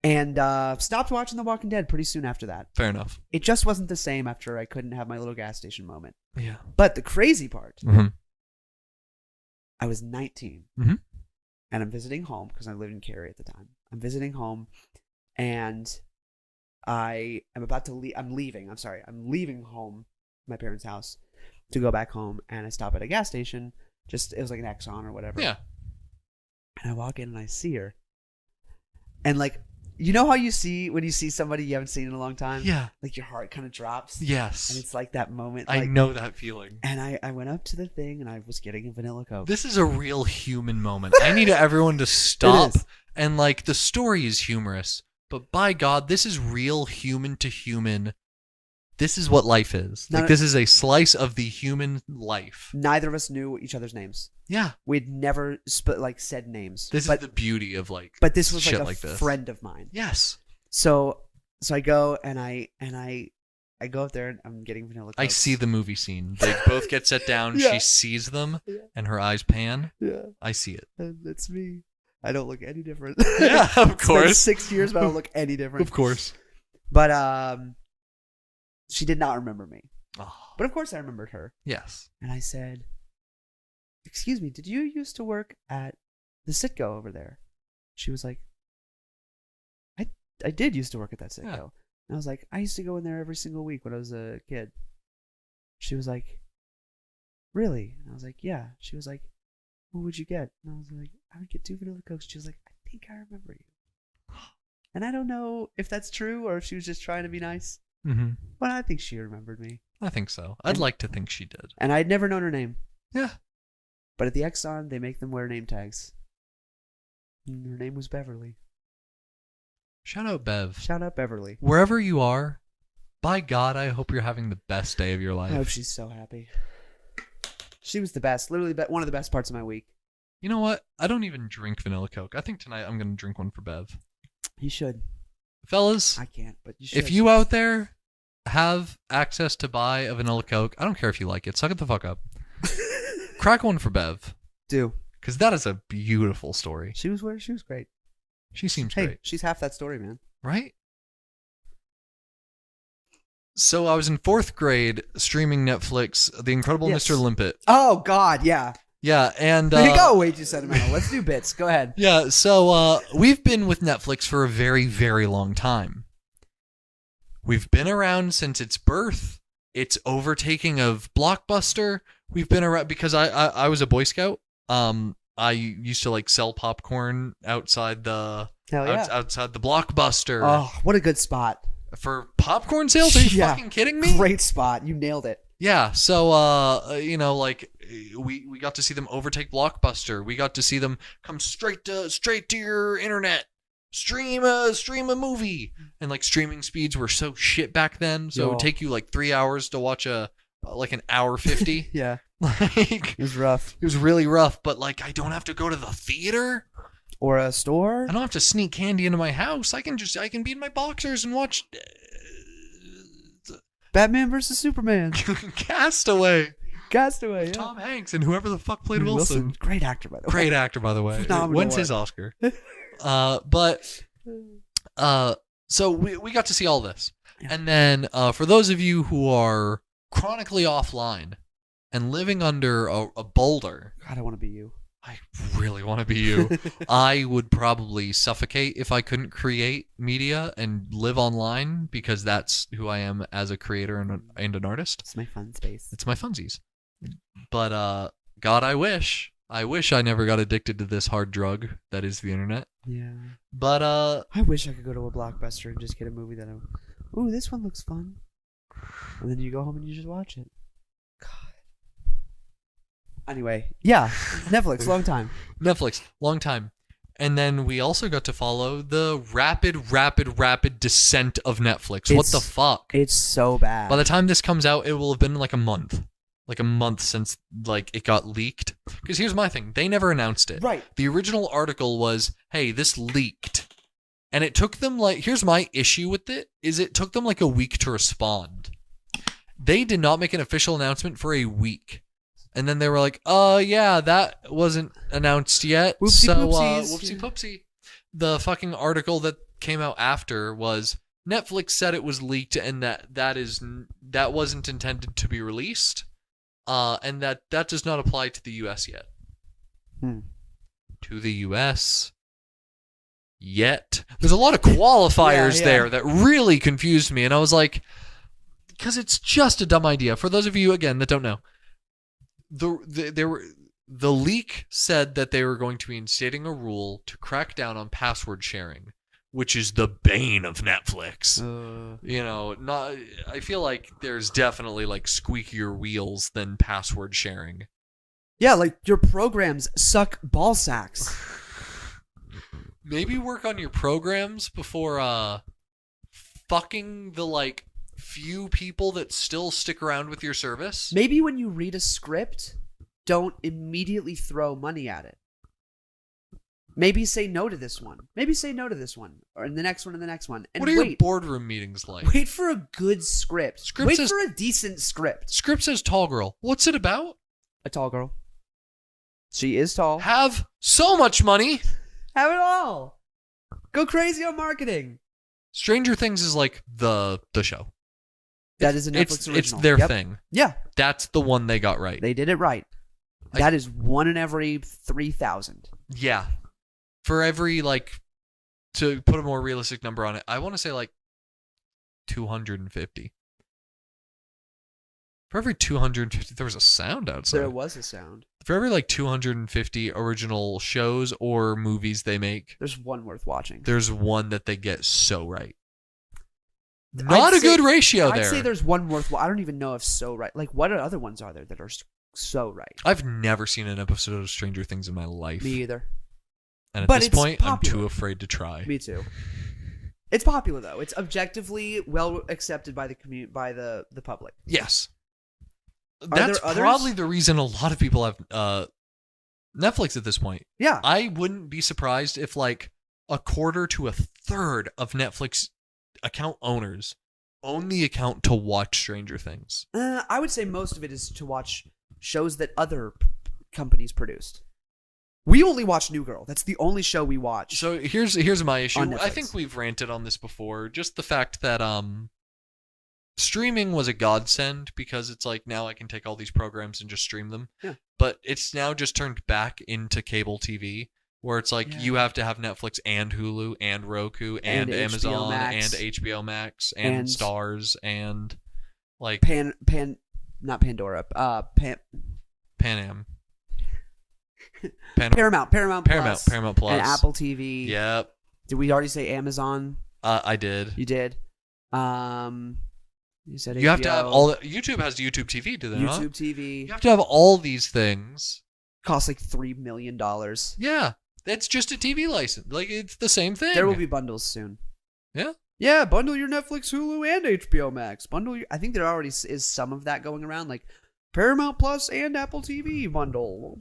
And stopped watching The Walking Dead pretty soon after that. Fair enough. It just wasn't the same after I couldn't have my little gas station moment. Yeah. But the crazy part, Mm-hmm. I was 19 Mhm. and I'm visiting home because I lived in Cary at the time. I'm visiting home and I am about to leave. I'm leaving home, my parents' house, to go back home. And I stop at a gas station. It was like an Exxon or whatever. Yeah. And I walk in and I see her. And like, you know how you see when you see somebody you haven't seen in a long time? Yeah. Like your heart kind of drops. Yes. And it's like that moment. I like, know that feeling. And I went up to the thing and I was getting a vanilla Coke. This is a real human moment. I need everyone to stop. is. And like the story is humorous, but by God, this is real human to human. This is what life is. Like this is a slice of the human life. Neither of us knew each other's names. Yeah. We'd never said names. This is the beauty of like But this was shit like a this. friend of mine. Yes. So I go and I I go up there and I'm getting vanilla I Cokes. see the movie scene. They both get set down. Yeah. She sees them, Yeah. and her eyes pan. Yeah, I see it. and that's me. I don't look any different. Yeah, of It's been course. 6 years, but I don't look any different. Of course. But she did not remember me. Oh, But of course I remembered her. yes. And I said, "Excuse me, did you used to work at the Sitco over there?" She was like, I did used to work at that Sitco. Yeah. And I was like, "I used to go in there every single week when I was a kid." She was like, "Really?" And I was like, "Yeah." She was like, "What would you get?" And I was like, "I would get 2 vanilla Cokes." She was like, "I think I remember you." And I don't know if that's true or if she was just trying to be nice, Mm-hmm. but I think she remembered me. I think so. I'd like to think she did. And I'd never known her name. Yeah. But at the Exxon, they make them wear name tags. And her name was Beverly. Shout out Bev. Shout out Beverly. Wherever you are, by God, I hope you're having the best day of your I hope life. she's so happy. She was the best. Literally one of the best parts of my week. You know what? I don't even drink vanilla Coke. I think tonight I'm going to drink one for Bev. You should. Fellas, I can't, but you should. if you out there have access to buy a vanilla Coke, I don't care if you like it. Suck it the fuck up. Crack one for Bev. do. Because that is a beautiful story. She was great. She seems Hey, great. she's half that story, man. Right? So I was in 4th grade streaming Netflix, The Incredible Yes. Mr. Limpet. Oh God, yeah. Yeah, and There you go. Way too sentimental. Let's do bits. Go ahead. yeah, so we've been with Netflix for a very, very long time. We've been around since its birth, its overtaking of Blockbuster. We've been around because I was a Boy Scout. I used to like sell popcorn outside the Hell yeah. outside the Blockbuster Oh, what a good spot. for popcorn sales. Are you Yeah. fucking kidding me? Great spot. You nailed it. Yeah, so you know, like we got to see them overtake Blockbuster. We got to see them come straight to your internet, stream a movie, and like streaming speeds were so shit back then. So it would Yo. take you like 3 hours to watch like an hour 50. Yeah. Like It was rough. it was really rough. But like I don't have to go to the theater. Or a store. I don't have to sneak candy into my house. I can be in my boxers and watch Batman versus Superman. Castaway. Castaway. Yeah. Tom Hanks and whoever the fuck played Wilson. Great actor, by the way. Great actor, by the way. Phenomenal When's work. his Oscar? So we got to see all this. Yeah. And then for those of you who are chronically offline and living under a boulder, God, I want to be you. I really want to be you. I would probably suffocate if I couldn't create media and live online because that's who I am as a creator and an artist. It's my fun space. It's my funsies. But God, I wish I never got addicted to this hard drug that is the internet. Yeah. But I wish I could go to a Blockbuster and just get a movie that ooh, this one looks fun. And then you go home and you just watch it. God. Anyway, yeah. Netflix, long time. Netflix, long time. And then we also got to follow the rapid descent of Netflix. What the fuck? It's so bad. By the time this comes out, it will have been like a month. Like a month since like it got leaked. Because here's my thing. They never announced it. Right. The original article was, hey, this leaked. And it took them like, here's my issue with it, is it took them like a week to respond. They did not make an official announcement for a week. And then they were like, yeah, that wasn't announced yet. Whoopsie so, poopsies. whoopsie poopsie. The fucking article that came out after was Netflix said it was leaked and that wasn't intended to be released. And that does not apply to the US yet. To the US yet. There's a lot of qualifiers Yeah. there that really confused me. And I was like, because it's just a dumb idea. For those of you, again, that don't know, the leak said that they were going to be instating a rule to crack down on password sharing, which is the bane of Netflix. You know, I feel like there's definitely like squeakier wheels than password sharing. Yeah, like your programs suck ball sacks. Maybe work on your programs before fucking the like few people that still stick around with your service. Maybe when you read a script, don't immediately throw money at it. Maybe say no to this one. Maybe say no to this one, or in the next one, and the next one. And What are your boardroom meetings like? Wait for a good script. Wait for a decent script. Script says tall girl. What's it about? A tall girl. She is tall. Have so much money. Have it all. Go crazy on marketing. Stranger Things is like the show. That is a Netflix original. It's their thing. Yeah. That's the one they got right. They did it right. That is one in every 3,000. Yeah. For every, like, to put a more realistic number on it, I want to say, like, 250. For every 250, there was a sound outside. There was a sound. For every, like, 250 original shows or movies they make, there's one worth watching. There's one that they get so right. Not a good ratio there. I'd say there's one worth. I don't even know if so right. Like, what other ones are there that are so right? I've never seen an episode of Stranger Things in my life. Me either. And at this point, popular. I'm too afraid to try. Me too. It's popular though. It's objectively well accepted by the the public. Yes. That's probably the reason a lot of people have Netflix at this point. Yeah. I wouldn't be surprised if like a quarter to a third of Netflix account owners own the account to watch Stranger Things. I would say most of it is to watch shows that other companies produced. We only watch New Girl. That's the only show we watch. So here's my issue. I think we've ranted on this before. Just the fact that streaming was a godsend because it's like now I can take all these programs and just stream them. Yeah. But it's now just turned back into cable TV where it's like you have to have Netflix and Hulu and Roku and Amazon and HBO Max and Stars and like not Pandora. Pan Am. Paramount Plus, and Apple TV. Yep. Did we already say Amazon? I did. You did. You said you HBO. have to have all. YouTube has YouTube TV, do they not? YouTube TV. You have to have all these things. Costs like $3 million. Yeah, it's just a TV license. Like it's the same thing. There will be bundles soon. Yeah. Yeah, bundle your Netflix, Hulu, and HBO Max. I think there already is some of that going around, like Paramount Plus and Apple TV bundle.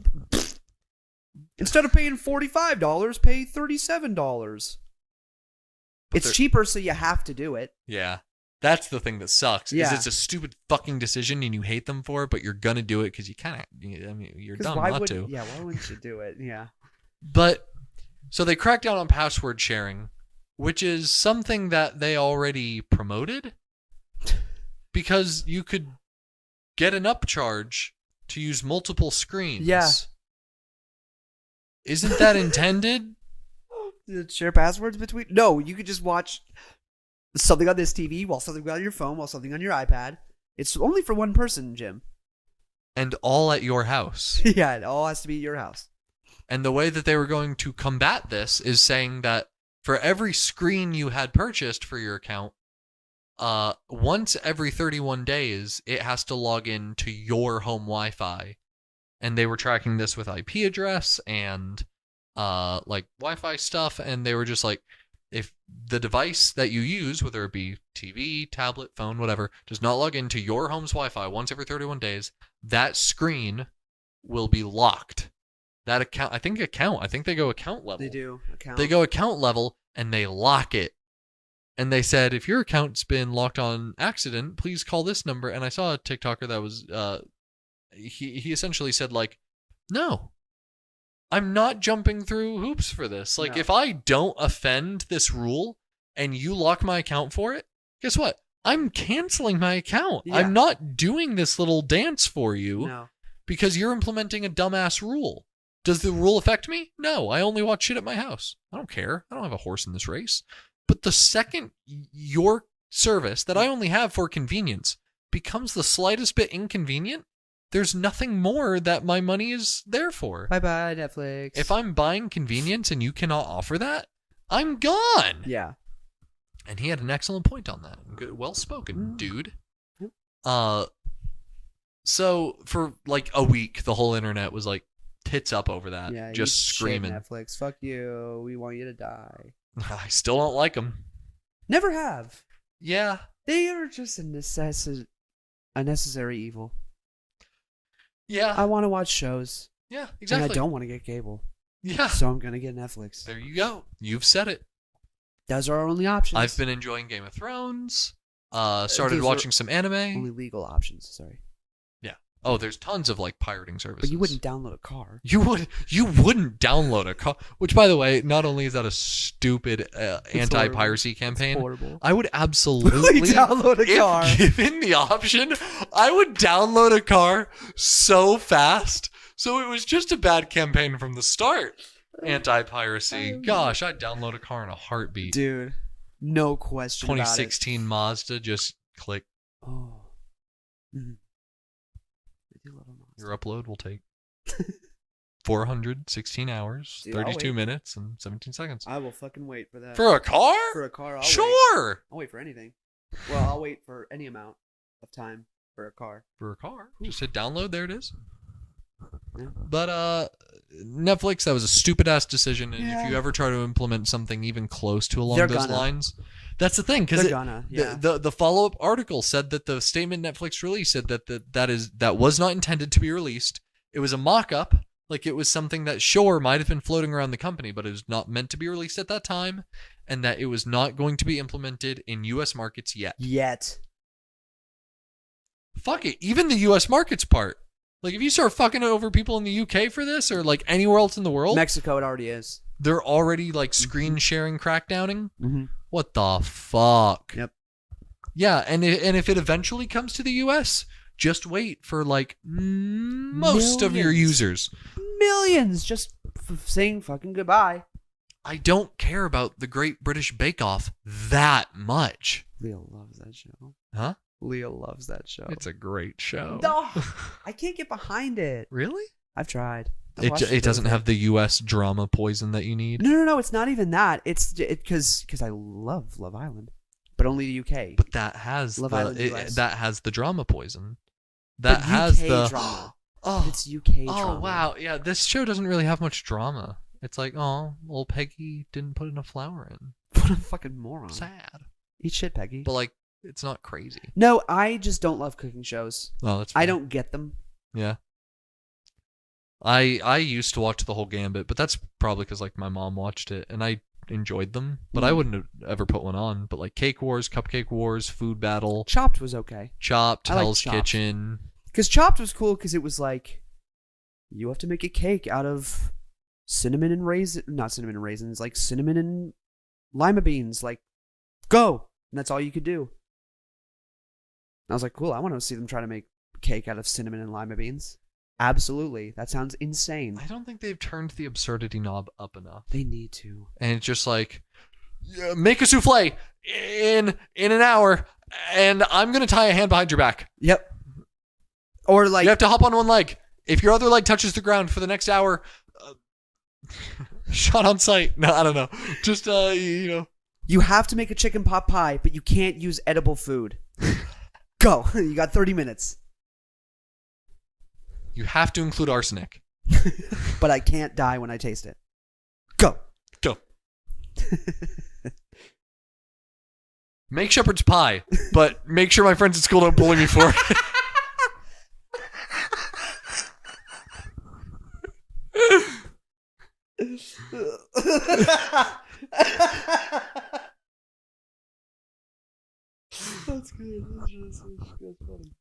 Instead of paying $45, pay $37. It's cheaper, so you have to do it. Yeah. That's the thing that sucks. Yeah. Is it's a stupid fucking decision and you hate them for it, but you're gonna do it because you kind of. I mean, you're dumb not to. Yeah, why wouldn't you do it? Yeah. But so they cracked down on password sharing, which is something that they already promoted, because you could get an upcharge to use multiple screens. Yeah. Isn't that intended? Share passwords between? No, you could just watch something on this TV while something on your phone, while something on your iPad. It's only for one person, Jim. And all at your house. Yeah, it all has to be at your house. And the way that they were going to combat this is saying that for every screen you had purchased for your account, once every 31 days, it has to log in to your home Wi-Fi. And they were tracking this with IP address and like Wi-Fi stuff. And they were just like, if the device that you use, whether it be TV, tablet, phone, whatever, does not log into your home's Wi-Fi once every 31 days, that screen will be locked. That account, I think they go account level. They do. They go account level and they lock it. And they said, if your account's been locked on accident, please call this number. And I saw a TikToker that was, he essentially said like, no, I'm not jumping through hoops for this. Like, if I don't offend this rule and you lock my account for it, guess what? I'm canceling my account. Yeah. I'm not doing this little dance for you because you're implementing a dumbass rule. Does the rule affect me? No, I only watch shit at my house. I don't care. I don't have a horse in this race. But the second your service that I only have for convenience becomes the slightest bit inconvenient, there's nothing more that my money is there for. Bye-bye, Netflix. If I'm buying convenience and you cannot offer that, I'm gone. Yeah. And he had an excellent point on that. Good, well spoken, dude. So for like a week, the whole internet was like tits up over that. Yeah, just screaming. Netflix, fuck you. We want you to die. I still don't like them. Never have. Yeah. They are just a necessary evil. Yeah. I want to watch shows. Yeah, exactly. And I don't want to get cable. Yeah. So I'm gonna get Netflix. There you go. You've said it. Those are our only options. I've been enjoying Game of Thrones. Started Those are watching some anime. only legal options. Sorry. Yeah. Oh, there's tons of like pirating services. But you wouldn't download a car. You wouldn't download a car. Which, by the way, not only is that a stupid anti-piracy campaign, It's horrible. I would absolutely download a car. If given the option, I would download a car so fast. So it was just a bad campaign from the start. Anti-piracy. Gosh, I'd download a car in a heartbeat. Dude, no question. 2016 Mazda, just click. Oh. Mm-hmm. I do love a Mazda. Your upload will take 416 hours, Dude, I'll 32 wait. minutes, and 17 seconds. I will fucking wait for that. For a car? For a car, I'll wait. Sure. I'll wait for anything. Well, I'll wait for any amount of time for a car. For a car. Just hit download. There it is. Yeah. But Netflix, that was a stupid ass decision. And Yeah. if you ever try to implement something even close to along They're those gonna. lines, that's the thing. Because the follow up article said that the statement Netflix released said that was not intended to be released. It was a mock up. Like it was something that sure might have been floating around the company, but it was not meant to be released at that time, and that it was not going to be implemented in U.S. markets yet. Fuck it. Even the U.S. markets part. Like if you start fucking over people in the U.K. for this, or like anywhere else in the world, Mexico, it already is. they're already like screen sharing crackdowning. Mm-hmm. What the fuck? Yep. Yeah, and if it eventually comes to the U.S., just wait for like most of your Millions. users. Millions just saying fucking goodbye. I don't care about the Great British Bake Off that much. Leo loves that show. Huh? Leo loves that show. It's a great show. No, I can't get behind it. Really? I've tried. I've watched It doesn't through have the U.S. drama poison that you need. No. It's not even that. It's because I love Love Island, but only the UK. But that has Love Island US. that has the drama poison. But That has UK the drama. Oh, It's UK drama. oh wow, yeah. This show doesn't really have much drama. It's like, oh, old Peggy didn't put enough flour in. What a fucking moron. Sad, Eat shit, Peggy. but like, it's not crazy. No, I just don't love cooking shows. Oh, that's. I fine. don't get them. Yeah. I used to watch the whole Gambit, but that's probably because like my mom watched it and I enjoyed them, but I wouldn't have ever put one on. But like Cake Wars, Cupcake Wars, Food Battle, Chopped was okay. Chopped, I liked Hell's Chopped. Kitchen. Because Chopped was cool because it was like, you have to make a cake out of cinnamon and not cinnamon and raisins, like cinnamon and lima beans. Like, go. And that's all you could do. And I was like, cool, I want to see them try to make cake out of cinnamon and lima beans. Absolutely. That sounds insane. I don't think they've turned the absurdity knob up enough. They need to. And it's just like, yeah, make a souffle in an hour, and I'm gonna tie a hand behind your back. Yep. Or like, You have to hop on one leg. If your other leg touches the ground for the next hour, shot on sight. No, I don't know. Just you have to make a chicken pot pie, but you can't use edible food. Go. You got 30 minutes. you have to include arsenic. But I can't die when I taste it. Go. Go. Make shepherd's pie, but make sure my friends at school don't bully me for it. That's good. That's funny.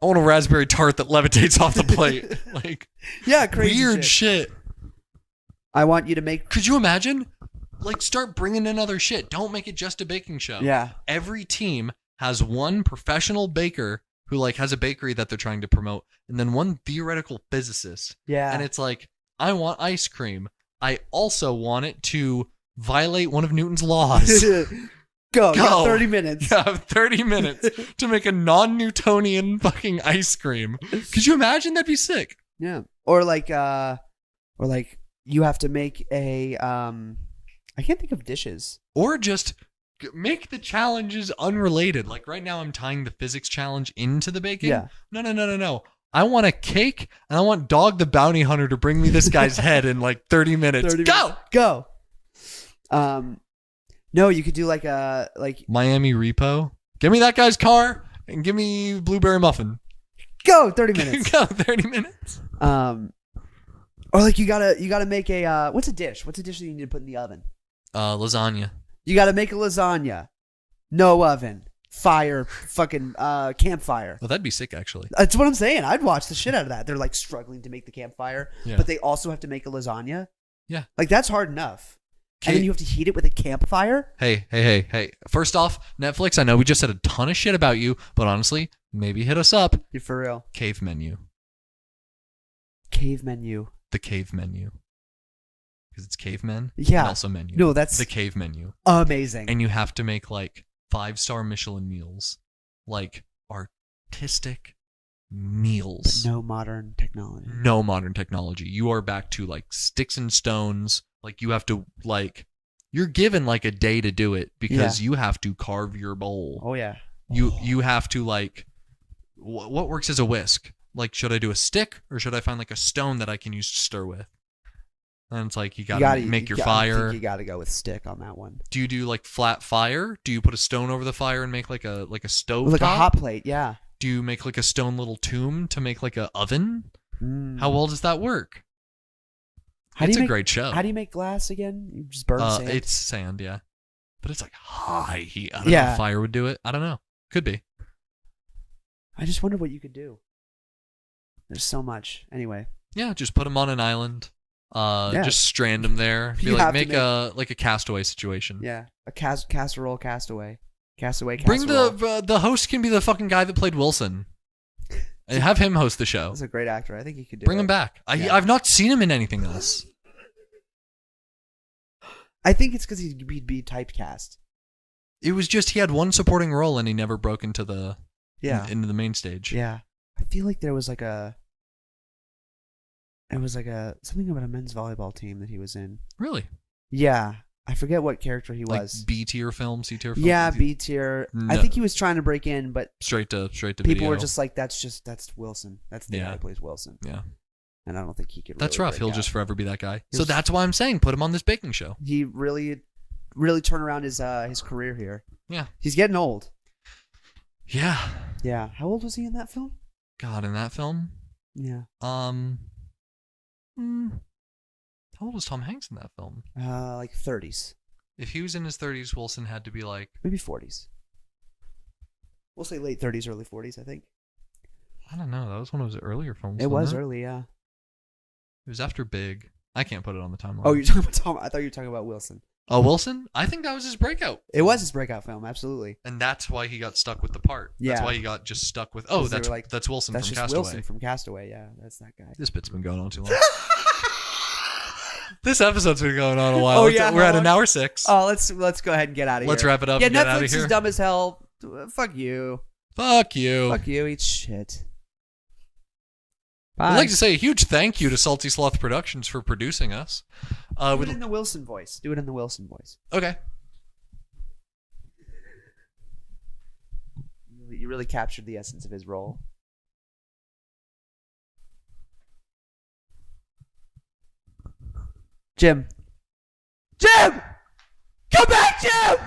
I want a raspberry tart that levitates off the plate. Like, Yeah, crazy weird shit. shit. I want you to make. Could you imagine? Like, start bringing in other shit. Don't make it just a baking show. Yeah. Every team has one professional baker who, like, has a bakery that they're trying to promote, and then one theoretical physicist. Yeah. And it's like, I want ice cream. I also want it to violate one of Newton's laws. Go. You got Go. 30 minutes. You have 30 minutes to make a non-Newtonian fucking ice cream. Could you imagine? That'd be sick. Yeah. Or like you have to make a I can't think of dishes. Or just make the challenges unrelated. Like right now I'm tying the physics challenge into the baking. Yeah. No. I want a cake and I want Dog the Bounty Hunter to bring me this guy's head in like 30 minutes. 30 Go! minutes. Go. No, you could do like Miami Repo. Give me that guy's car and give me Blueberry Muffin. go 30 minutes. Go 30 minutes. Or like you gotta make a what's a dish? What's a dish that you need to put in the oven? Lasagna. You gotta make a lasagna. No oven. Fire. Fucking campfire. Well, that'd be sick, actually. That's what I'm saying. I'd watch the shit out of that. They're like struggling to make the campfire, Yeah. but they also have to make a lasagna. Yeah. Like that's hard enough. And then you have to heat it with a campfire? Hey. First off, Netflix, I know we just said a ton of shit about you, but honestly, maybe hit us up. You're for real. Cave menu. Cave menu. The cave menu. Because it's cavemen. Yeah. And also menu. No, that's the cave menu. amazing. And you have to make like 5-star Michelin meals. Like artistic meals. No modern technology. No modern technology. You are back to like sticks and stones. Like you have to like, you're given like a day to do it because you have to carve your bowl. Oh yeah. You have to like, what works as a whisk? Like, should I do a stick or should I find like a stone that I can use to stir with? And it's like you gotta make your fire. I think you gotta go with stick on that one. Do you do like flat fire? Do you put a stone over the fire and make like a stove? Like top? a hot plate, yeah. Do you make like a stone little tomb to make like a oven? Mm. How well does that work? It's a great show. How do you make glass again? You just burn sand? It's sand, yeah. But it's like high heat. I don't know if fire would do it. I don't know. Could be. I just wonder what you could do. There's so much. Anyway. Yeah, just put them on an island. Just strand them there. Be like make a castaway situation. Yeah, a casserole castaway. Castaway Bring casserole. the host can be the fucking guy that played Wilson. And have him host the show. He's a great actor. I think he could do Bring it. him back. I've not seen him in anything else. I think it's because he'd be typecast. It was just he had one supporting role and he never broke into the into the main stage. Yeah, I feel like there was like a. It was like something about a men's volleyball team that he was in. Really? Yeah, I forget what character he was. Like B tier film, C tier film. Yeah, B tier. No. I think he was trying to break in, but straight to people video. were just like, that's Wilson. That's the guy who plays Wilson. Yeah. And I don't think he could. That's really rough. He'll out. just forever be that guy. So that's why I'm saying put him on this baking show. He really turned around his career here. Yeah. He's getting old. Yeah. Yeah. How old was he in that film? God, in that film? Yeah. How old was Tom Hanks in that film? Like 30s. If he was in his 30s, Wilson had to be like maybe 40s. We'll say late 30s, early 40s. I think. I don't know. That was one of his earlier films. It was early, yeah. It was after Big. I can't put it on the timeline. Oh, you're talking about Tom? I thought you were talking about Wilson. Oh, Wilson? I think that was his breakout. It was his breakout film, absolutely. And that's why he got stuck with the part. Yeah. That's why he got just stuck with, that's Wilson that's from just Castaway. Wilson from Castaway, yeah. That's that guy. This bit's been going on too long. This episode's been going on a while. Oh, yeah, we're at an hour 6. Oh, let's go ahead and get out of here. Let's wrap it up yeah, and get out of Netflix here. is dumb as hell. Fuck you. Fuck you. Fuck you. Eat shit. Bye. I'd like to say a huge thank you to Salty Sloth Productions for producing us. Do it in the Wilson voice. Okay. You really captured the essence of his role. Jim! Come back, Jim!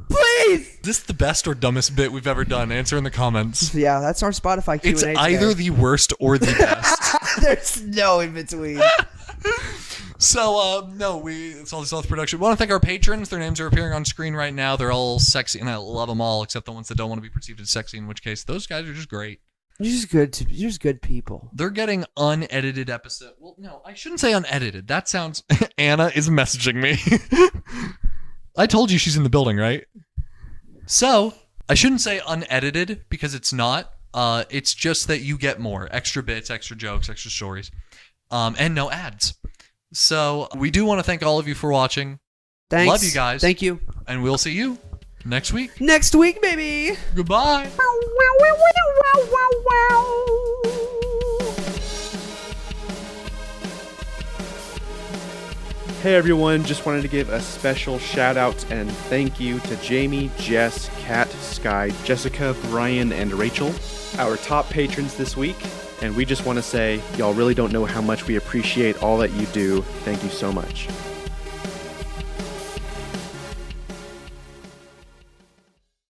Please! Is this the best or dumbest bit we've ever done? Answer in the comments. Yeah, that's our Spotify Q&A It's today. either the worst or the best. There's no in between. So, Salty Sloth Production. We want to thank our patrons. Their names are appearing on screen right now. They're all sexy, and I love them all, except the ones that don't want to be perceived as sexy, in which case those guys are just great. You're just good people. They're getting unedited episode. Well, no, I shouldn't say unedited. That sounds... Anna is messaging me. I told you she's in the building, right? So, I shouldn't say unedited because it's not. It's just that you get more. Extra bits, extra jokes, extra stories. And no ads. So, we do want to thank all of you for watching. Thanks. Love you guys. Thank you. And we'll see you next week. Next week, baby. Goodbye. Hey everyone, just wanted to give a special shout out and thank you to Jamie, Jess, Kat, Sky, Jessica, Brian, and Rachel, our top patrons this week. And we just want to say, y'all really don't know how much we appreciate all that you do. Thank you so much.